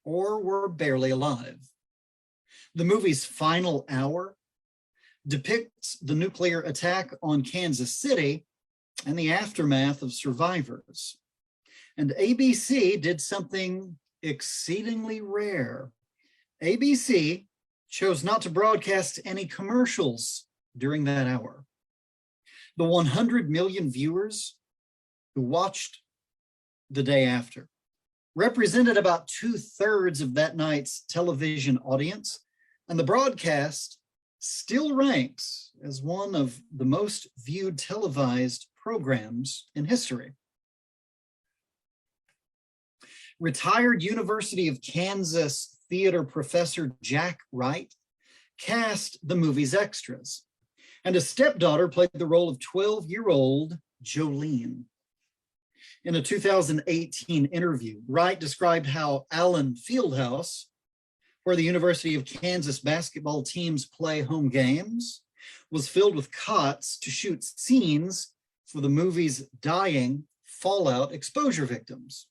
or were barely alive. The movie's final hour depicts the nuclear attack on Kansas City and the aftermath of survivors. And ABC did something exceedingly rare. ABC chose not to broadcast any commercials during that hour. The 100 million viewers who watched the day after represented about 2/3 of that night's television audience, and the broadcast still ranks as one of the most viewed televised programs in history. Retired University of Kansas theater professor Jack Wright cast the movie's extras, and a stepdaughter played the role of 12-year-old Jolene. In a 2018 interview, Wright described how Allen Fieldhouse, where the University of Kansas basketball teams play home games, was filled with cots to shoot scenes for the movie's dying fallout exposure victims.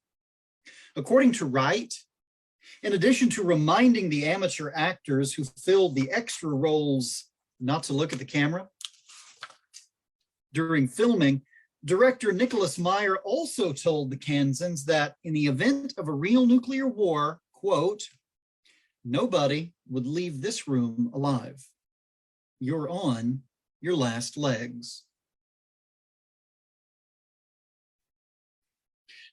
According to Wright, in addition to reminding the amateur actors who filled the extra roles not to look at the camera during filming, director Nicholas Meyer also told the Kansans that in the event of a real nuclear war, quote, "Nobody would leave this room alive. You're on your last legs."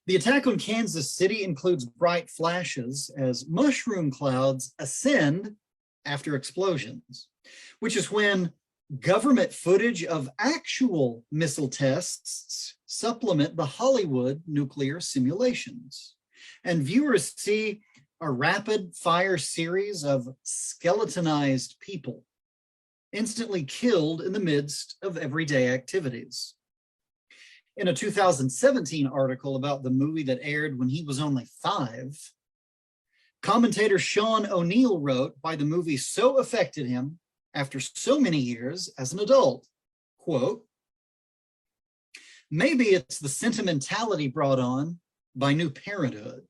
The attack on Kansas City includes bright flashes as mushroom clouds ascend after explosions, which is when government footage of actual missile tests supplement the Hollywood nuclear simulations. And viewers see a rapid fire series of skeletonized people instantly killed in the midst of everyday activities. In a 2017 article about the movie that aired when he was only 5, commentator Sean O'Neill wrote why the movie so affected him after so many years as an adult. Quote, "Maybe it's the sentimentality brought on by New Parenthood,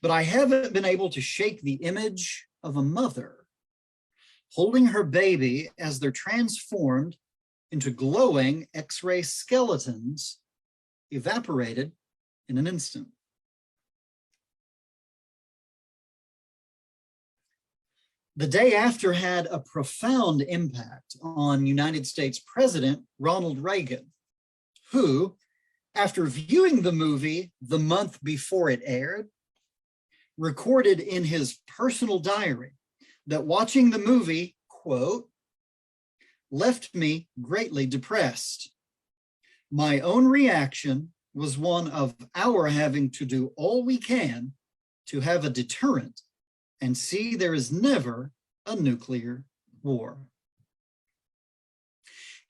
but I haven't been able to shake the image of a mother holding her baby as they're transformed into glowing X-ray skeletons evaporated in an instant." The day after had a profound impact on United States President Ronald Reagan, who, after viewing the movie the month before it aired, recorded in his personal diary that watching the movie, quote, "left me greatly depressed. My own reaction was one of our having to do all we can to have a deterrent and see there is never a nuclear war."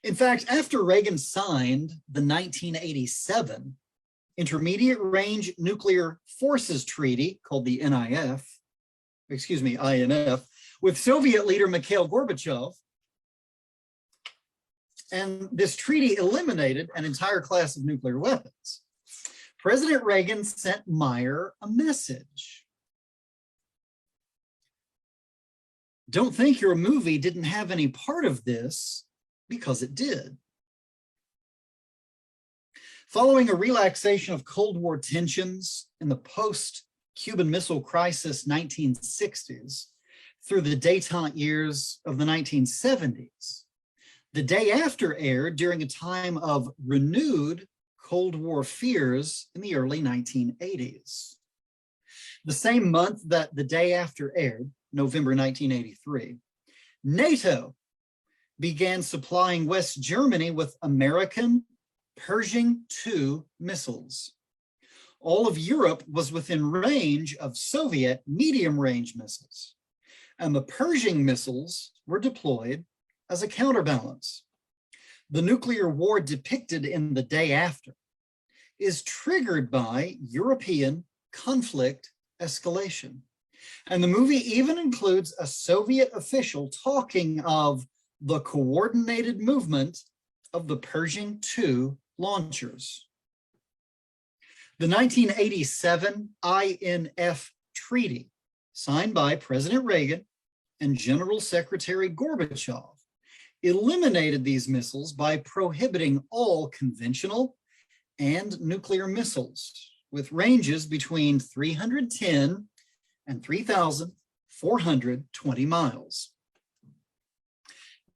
In fact, after Reagan signed the 1987 Intermediate Range Nuclear Forces Treaty, called the INF, with Soviet leader Mikhail Gorbachev, and this treaty eliminated an entire class of nuclear weapons, President Reagan sent Meyer a message. Don't think your movie didn't have any part of this, because it did. Following a relaxation of Cold War tensions in the post-Cuban Missile Crisis 1960s through the détente years of the 1970s, The Day After aired during a time of renewed Cold War fears in the early 1980s. The same month that The Day After aired, November 1983, NATO began supplying West Germany with American Pershing II missiles. All of Europe was within range of Soviet medium-range missiles, and the Pershing missiles were deployed as a counterbalance. The nuclear war depicted in The Day After is triggered by European conflict escalation. And the movie even includes a Soviet official talking of the coordinated movement of the Pershing II launchers. The 1987 INF Treaty, signed by President Reagan and General Secretary Gorbachev, eliminated these missiles by prohibiting all conventional and nuclear missiles with ranges between 310 and 3,420 miles.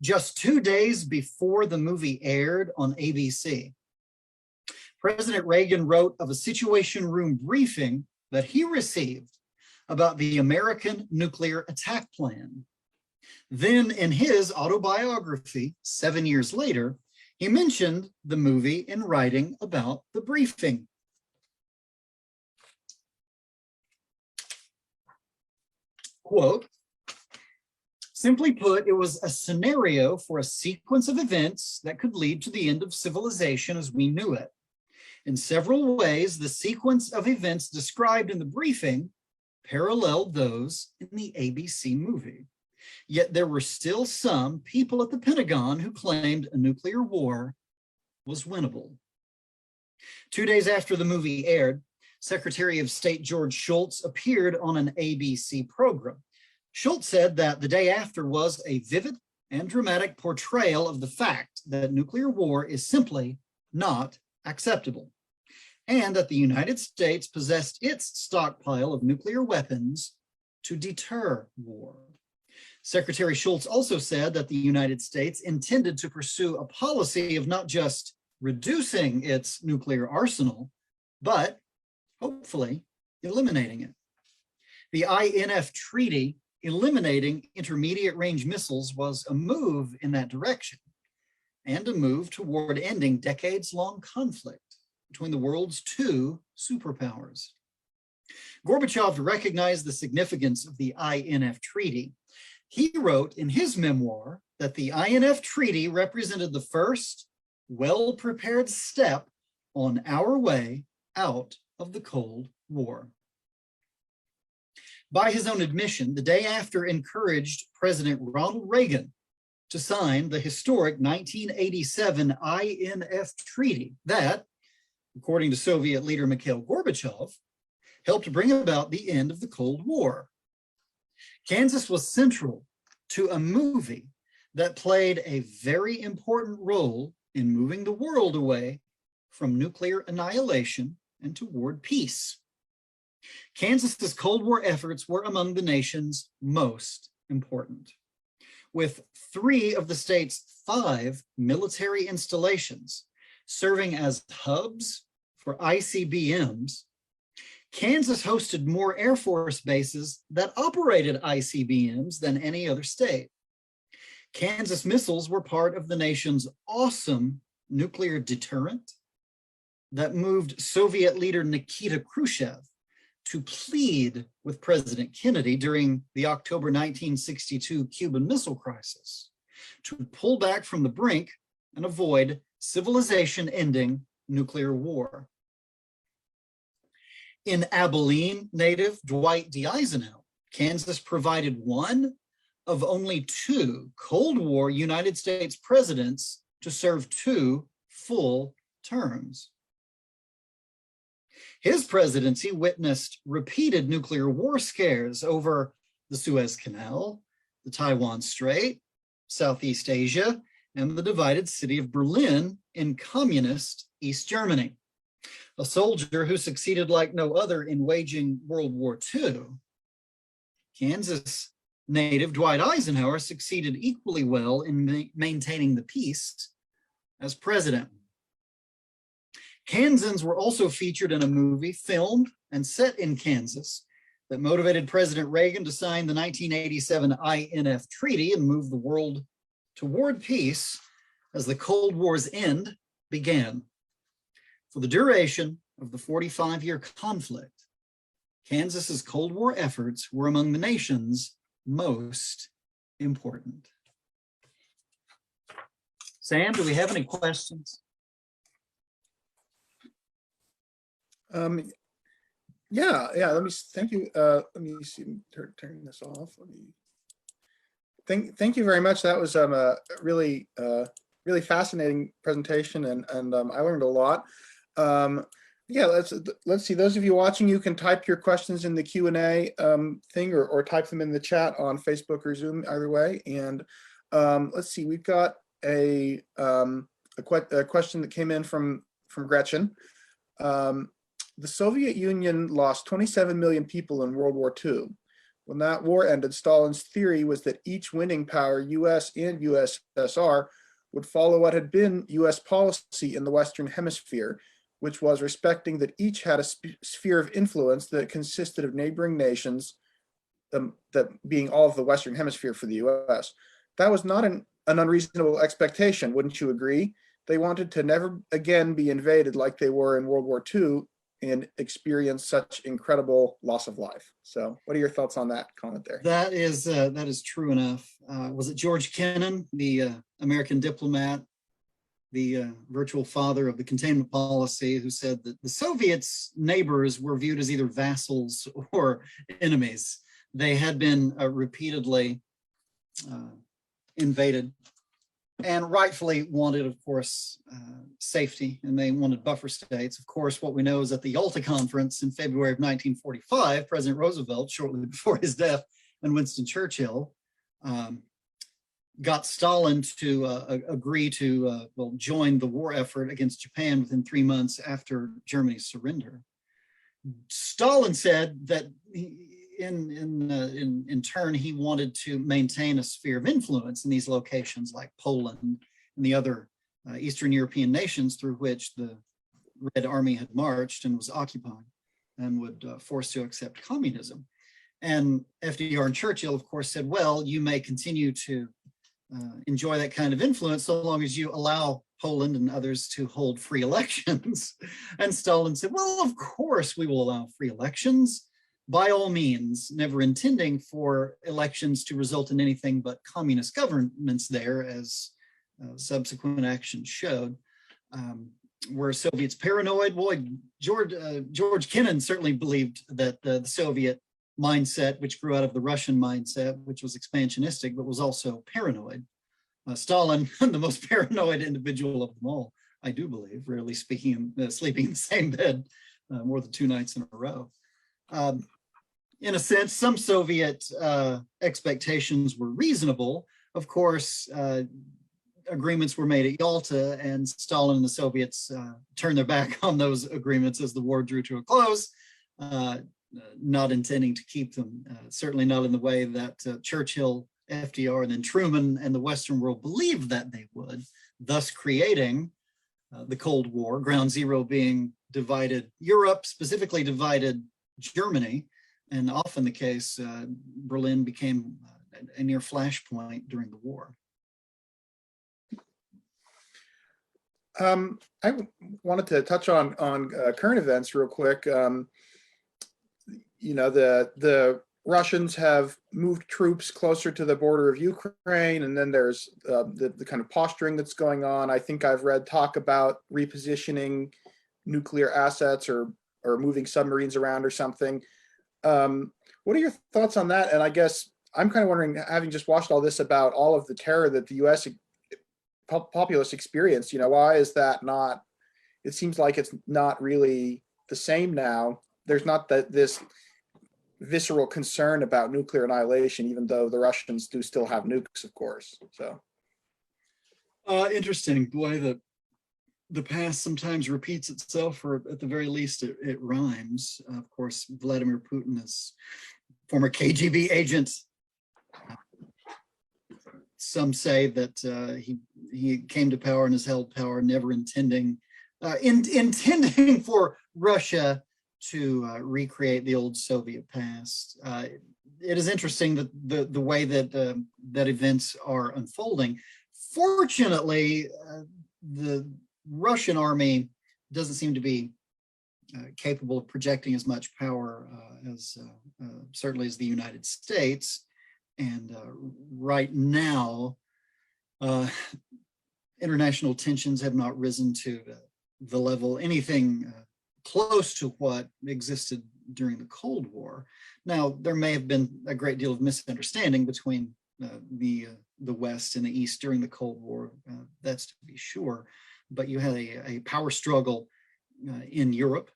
Just 2 days before the movie aired on ABC, President Reagan wrote of a Situation Room briefing that he received about the American nuclear attack plan. Then in his autobiography, 7 years later, he mentioned the movie in writing about the briefing. Quote, "Simply put, it was a scenario for a sequence of events that could lead to the end of civilization as we knew it. In several ways, the sequence of events described in the briefing paralleled those in the ABC movie. Yet there were still some people at the Pentagon who claimed a nuclear war was winnable. 2 days after the movie aired, Secretary of State George Shultz appeared on an ABC program. Shultz said that the day after was a vivid and dramatic portrayal of the fact that nuclear war is simply not acceptable, and that the United States possessed its stockpile of nuclear weapons to deter war. Secretary Shultz also said that the United States intended to pursue a policy of not just reducing its nuclear arsenal, but hopefully eliminating it. The INF Treaty eliminating intermediate range missiles was a move in that direction, and a move toward ending decades-long conflict between the world's two superpowers. Gorbachev recognized the significance of the INF Treaty. He wrote in his memoir that the INF Treaty represented the first well-prepared step on our way out of the Cold War. By his own admission, the day after encouraged President Ronald Reagan to sign the historic 1987 INF Treaty that, according to Soviet leader Mikhail Gorbachev, helped bring about the end of the Cold War. Kansas was central to a movie that played a very important role in moving the world away from nuclear annihilation and toward peace. Kansas's Cold War efforts were among the nation's most important, with 3 of the state's 5 military installations serving as hubs for ICBMs. Kansas hosted more Air Force bases that operated ICBMs than any other state. Kansas missiles were part of the nation's awesome nuclear deterrent that moved Soviet leader Nikita Khrushchev to plead with President Kennedy during the October 1962 Cuban Missile Crisis to pull back from the brink and avoid civilization-ending nuclear war. In Abilene native Dwight D. Eisenhower, Kansas provided one of only 2 Cold War United States presidents to serve 2 full terms. His presidency witnessed repeated nuclear war scares over the Suez Canal, the Taiwan Strait, Southeast Asia, and the divided city of Berlin in communist East Germany. A soldier who succeeded like no other in waging World War II, Kansas native Dwight Eisenhower succeeded equally well in maintaining the peace as president. Kansans were also featured in a movie filmed and set in Kansas that motivated President Reagan to sign the 1987 INF Treaty and move the world toward peace as the Cold War's end began. For the duration of the 45-year conflict, Kansas's Cold War efforts were among the nation's most important. Sam, do we have any questions? Yeah. Let me thank you. Let me see. Turn this off. Let me. Thank you very much. That was a really really fascinating presentation, and I learned a lot. Yeah, let's see. Those of you watching, you can type your questions in the Q&A thing, or type them in the chat on Facebook or Zoom, either way. And let's see. We've got a question that came in from Gretchen. The Soviet Union lost 27 million people in World War II. When that war ended, Stalin's theory was that each winning power, US and USSR, would follow what had been US policy in the Western Hemisphere, which was respecting that each had a sphere of influence that consisted of neighboring nations, that being all of the Western Hemisphere for the US. That was not an unreasonable expectation, wouldn't you agree? They wanted to never again be invaded like they were in World War II and experience such incredible loss of life. So what are your thoughts on that comment there? That is true enough. Was it George Kennan, the American diplomat, the virtual father of the containment policy, who said that the Soviets' neighbors were viewed as either vassals or enemies. They had been repeatedly invaded and rightfully wanted, of course, safety, and they wanted buffer states. Of course, what we know is at the Yalta Conference in February of 1945, President Roosevelt, shortly before his death, and Winston Churchill got Stalin to agree to join the war effort against Japan within 3 months after Germany's surrender. Stalin said that in turn, he wanted to maintain a sphere of influence in these locations like Poland and the other Eastern European nations through which the Red Army had marched and was occupying and would force to accept communism. And FDR and Churchill, of course, said, well, you may continue to enjoy that kind of influence so long as you allow Poland and others to hold free elections. And Stalin said, well, of course we will allow free elections, by all means, never intending for elections to result in anything but communist governments there, as subsequent actions showed. Were Soviets paranoid? Boy, George Kennan certainly believed that the Soviet mindset, which grew out of the Russian mindset, which was expansionistic, but was also paranoid. Stalin, the most paranoid individual of them all, I do believe, rarely speaking, sleeping in the same bed more than 2 nights in a row. In a sense, some Soviet expectations were reasonable. Of course, agreements were made at Yalta, and Stalin and the Soviets turned their back on those agreements as the war drew to a close, not intending to keep them, certainly not in the way that Churchill, FDR, and then Truman and the Western world believed that they would, thus creating the Cold War, ground zero being divided Europe, specifically divided Germany, and often the case, Berlin became a near flashpoint during the war. I wanted to touch on current events real quick. You know, the Russians have moved troops closer to the border of Ukraine, and then there's the kind of posturing that's going on. I think I've read talk about repositioning nuclear assets or moving submarines around or something. What are your thoughts on that? And I guess I'm kind of wondering, having just watched all this about all of the terror that the U.S. populace experienced, you know, why is that not? It seems like it's not really the same now. There's not this visceral concern about nuclear annihilation, even though the Russians do still have nukes, of course. So interesting the way the past sometimes repeats itself, or at the very least it rhymes. Of course, Vladimir Putin is former KGB agent. Some say that he came to power and has held power, never intending for Russia to recreate the old Soviet past. It is interesting that the way that that events are unfolding. Fortunately, the Russian army doesn't seem to be capable of projecting as much power as certainly as the United States. And right now, international tensions have not risen to the level, anything close to what existed during the Cold War. Now, there may have been a great deal of misunderstanding between the West and the East during the Cold War, that's to be sure. But you had a power struggle in Europe,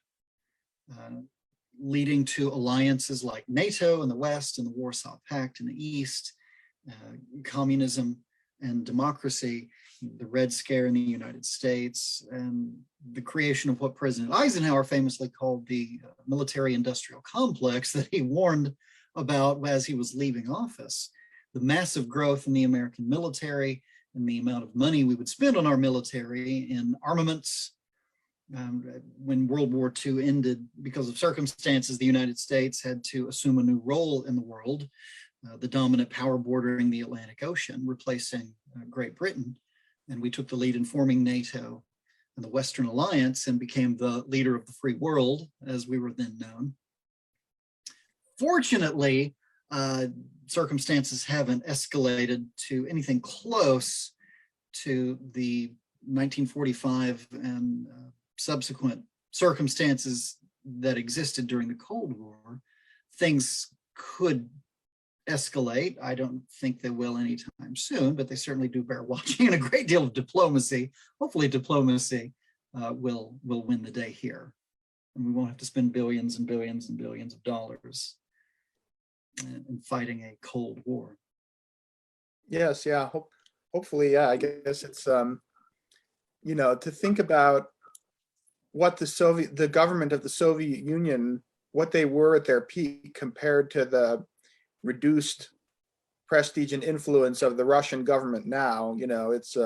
leading to alliances like NATO in the West and the Warsaw Pact in the East, communism and democracy, the Red Scare in the United States, and the creation of what President Eisenhower famously called the military-industrial complex that he warned about as he was leaving office. The massive growth in the American military and the amount of money we would spend on our military in armaments. When World War II ended, because of circumstances, the United States had to assume a new role in the world, the dominant power bordering the Atlantic Ocean, replacing Great Britain. And we took the lead in forming NATO and the Western Alliance and became the leader of the free world, as we were then known. Fortunately, circumstances haven't escalated to anything close to the 1945 and subsequent circumstances that existed during the Cold War, things could escalate. I don't think they will anytime soon, but they certainly do bear watching, and a great deal of diplomacy. Hopefully diplomacy will win the day here, and we won't have to spend billions and billions and billions of dollars in fighting a Cold War. Yes, yeah, hopefully, yeah, I guess it's, you know, to think about what the government of the Soviet Union, what they were at their peak compared to the reduced prestige and influence of the Russian government now, you know, it's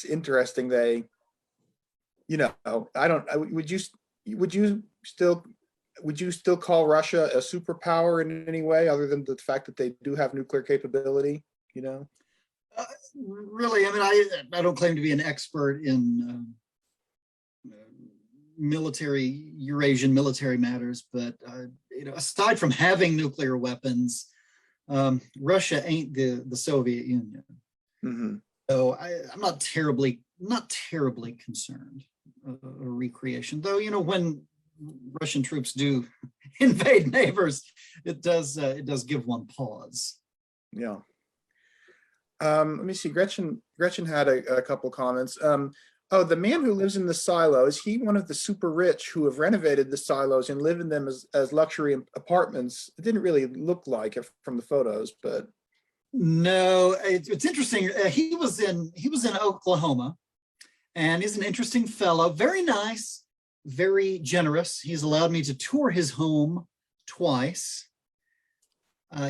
interesting. They, you know, would you still call Russia a superpower in any way other than the fact that they do have nuclear capability, you know? Really, I mean, I don't claim to be an expert in Eurasian military matters, but you know, aside from having nuclear weapons, Russia ain't the Soviet Union. Mm-hmm. So I'm not terribly concerned a recreation, though. You know, when Russian troops do invade neighbors, it does give one pause. Yeah. Let me see. Gretchen had a couple comments. Oh, the man who lives in the silo, is he one of the super rich who have renovated the silos and live in them as luxury apartments? It didn't really look like it from the photos, but no, it's interesting. He was in Oklahoma, and he's an interesting fellow. Very nice, very generous. He's allowed me to tour his home twice.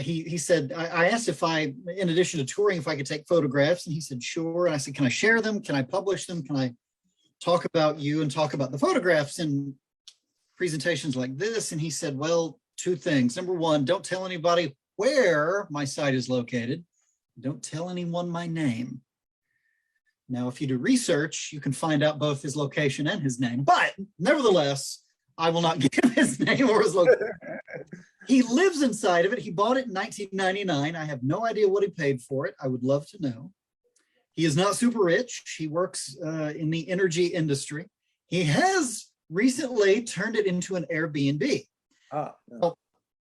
He said, I asked if in addition to touring, if I could take photographs, and he said, sure. And I said, can I share them? Can I publish them? Can I talk about you and talk about the photographs in presentations like this? And he said, well, two things. Number one, don't tell anybody where my site is located. Don't tell anyone my name. Now, if you do research, you can find out both his location and his name, but nevertheless, I will not give his name or his location. He lives inside of it. He bought it in 1999. I have no idea what he paid for it. I would love to know. He is not super rich. He works in the energy industry. He has recently turned it into an Airbnb. yeah. Well,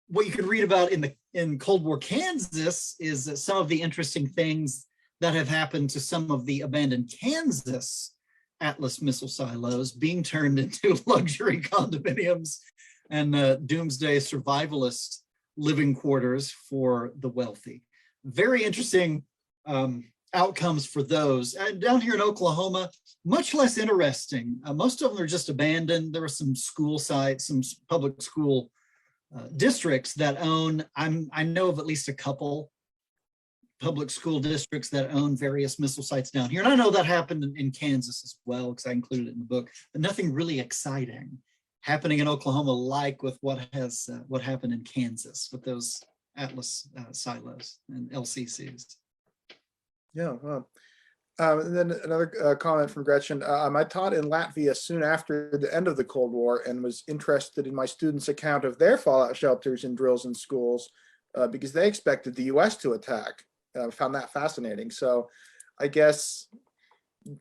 what you can read about in Cold War Kansas is some of the interesting things that have happened to some of the abandoned Kansas Atlas missile silos being turned into luxury condominiums and doomsday survivalist living quarters for the wealthy. Very interesting outcomes for those. And down here in Oklahoma, much less interesting. Most of them are just abandoned. There are some school sites, some public school districts that own, I know of at least a couple public school districts that own various missile sites down here. And I know that happened in Kansas as well, because I included it in the book, but nothing really exciting happening in Oklahoma, like with what happened in Kansas with those Atlas silos and LCCs. Yeah, well, and then another comment from Gretchen. I taught in Latvia soon after the end of the Cold War and was interested in my students' account of their fallout shelters and drills in schools because they expected the US to attack. Found that fascinating. So I guess,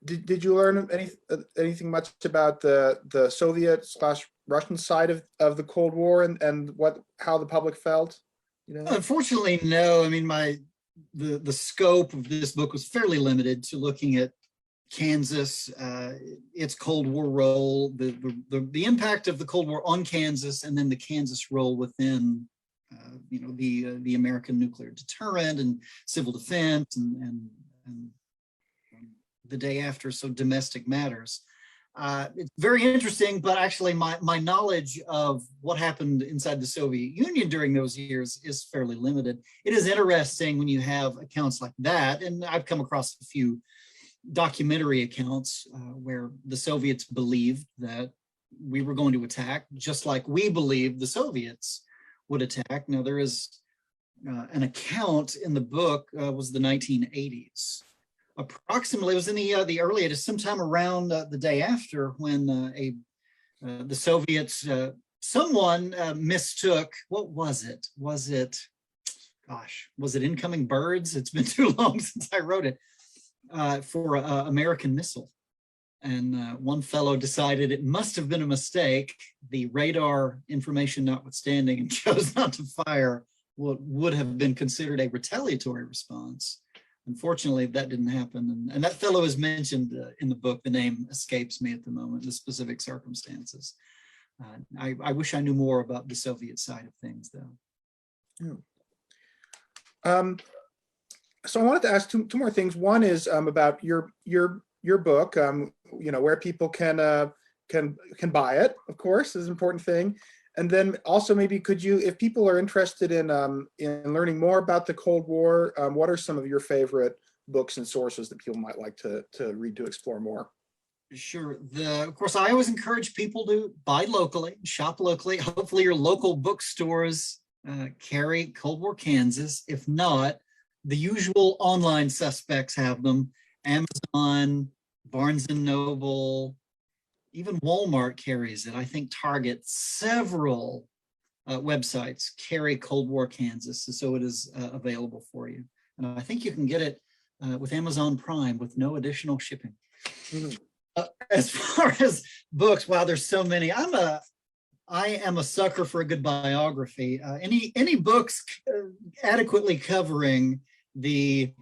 did you learn anything much about the Soviet/Russian side of the Cold War and how the public felt? You know? Unfortunately, no. I mean, the scope of this book was fairly limited to looking at Kansas, its Cold War role, the impact of the Cold War on Kansas, and then the Kansas role within the American nuclear deterrent and civil defense and the day after, so domestic matters. It's very interesting, but actually my knowledge of what happened inside the Soviet Union during those years is fairly limited. It is interesting when you have accounts like that, and I've come across a few documentary accounts where the Soviets believed that we were going to attack, just like we believed the Soviets would attack. Now, there is an account in the book, was the 1980s. Approximately, it was in the early 80s, sometime around the day after, when the Soviets, someone mistook, what was it? Was it incoming birds? It's been too long since I wrote it. for an American missile. And one fellow decided it must have been a mistake, the radar information notwithstanding, and chose not to fire what would have been considered a retaliatory response. Unfortunately, that didn't happen. And that fellow is mentioned in the book. The name escapes me at the moment, the specific circumstances. I wish I knew more about the Soviet side of things, though. Yeah. So I wanted to ask two more things. One is about your book. Where people can buy it. Of course, is an important thing. And then also maybe could you, if people are interested in learning more about the Cold War, what are some of your favorite books and sources that people might like to read to explore more? Sure. Of course, I always encourage people to buy locally, shop locally. Hopefully your local bookstores carry Cold War Kansas. If not, the usual online suspects have them. Amazon, Barnes and Noble, even Walmart carries it. I think Target, several websites carry Cold War Kansas, so it is available for you. And I think you can get it with Amazon Prime with no additional shipping. Mm-hmm. As far as books, wow, there's so many. I am a sucker for a good biography. Any books adequately covering the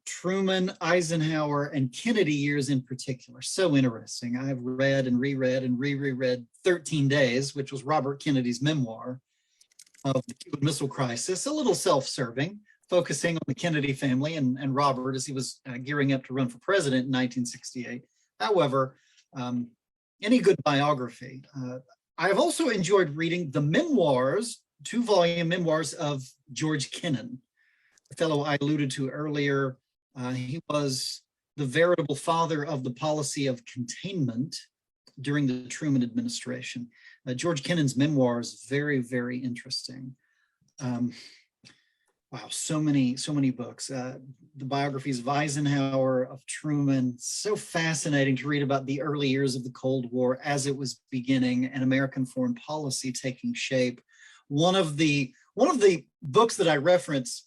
Truman, Eisenhower, and Kennedy years in particular. So interesting. I've read and reread and reread 13 Days, which was Robert Kennedy's memoir of the Cuban Missile Crisis, a little self-serving, focusing on the Kennedy family and Robert as he was gearing up to run for president in 1968. However, any good biography. I've also enjoyed reading the memoirs, 2-volume memoirs of George Kennan, the fellow I alluded to earlier. He was the veritable father of the policy of containment during the Truman administration. George Kennan's memoirs, very, very interesting. Wow, so many books. The biographies of Eisenhower, of Truman, so fascinating to read about the early years of the Cold War as it was beginning and American foreign policy taking shape. One of the books that I reference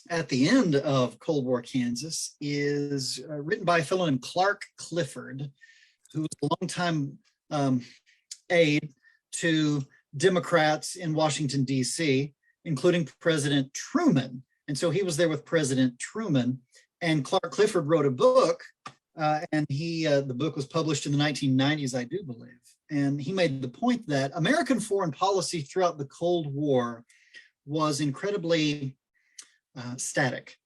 at the end of Cold War Kansas is written by a fellow named Clark Clifford, who was a longtime aide to Democrats in Washington, D.C., including President Truman. And so he was there with President Truman, and Clark Clifford wrote a book, and the book was published in the 1990s, I do believe. And he made the point that American foreign policy throughout the Cold War was incredibly static,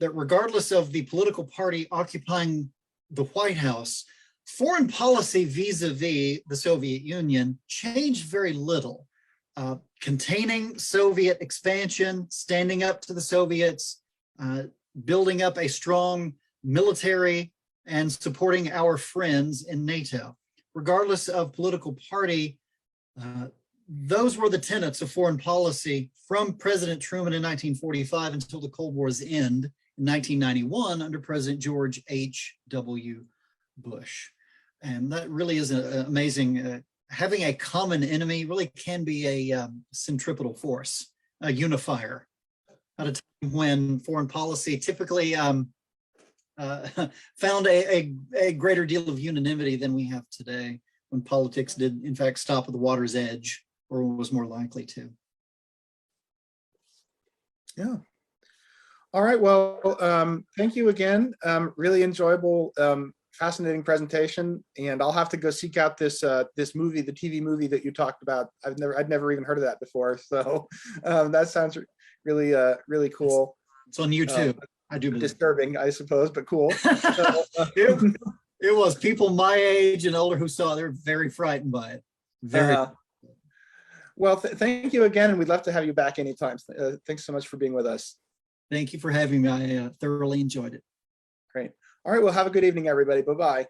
that regardless of the political party occupying the White House, foreign policy vis-a-vis the Soviet Union changed very little. Containing Soviet expansion, standing up to the Soviets, building up a strong military, and supporting our friends in NATO. Regardless of political party, those were the tenets of foreign policy from President Truman in 1945 until the Cold War's end in 1991 under President George H.W. Bush. And that really is an amazing, having a common enemy really can be a centripetal force, a unifier, at a time when foreign policy typically found a greater deal of unanimity than we have today, when politics did in fact stop at the water's edge, or was more likely to. Yeah. All right. Well, thank you again. Really enjoyable, fascinating presentation. And I'll have to go seek out this movie, the TV movie that you talked about. I'd never even heard of that before. So that sounds really really cool. It's on YouTube. I do believe. Disturbing, I suppose, but cool. So, it was people my age and older who saw it. They were very frightened by it. Very. Well, thank you again, and we'd love to have you back anytime. Thanks so much for being with us. Thank you for having me. I thoroughly enjoyed it. Great. All right. Well, have a good evening, everybody. Bye-bye.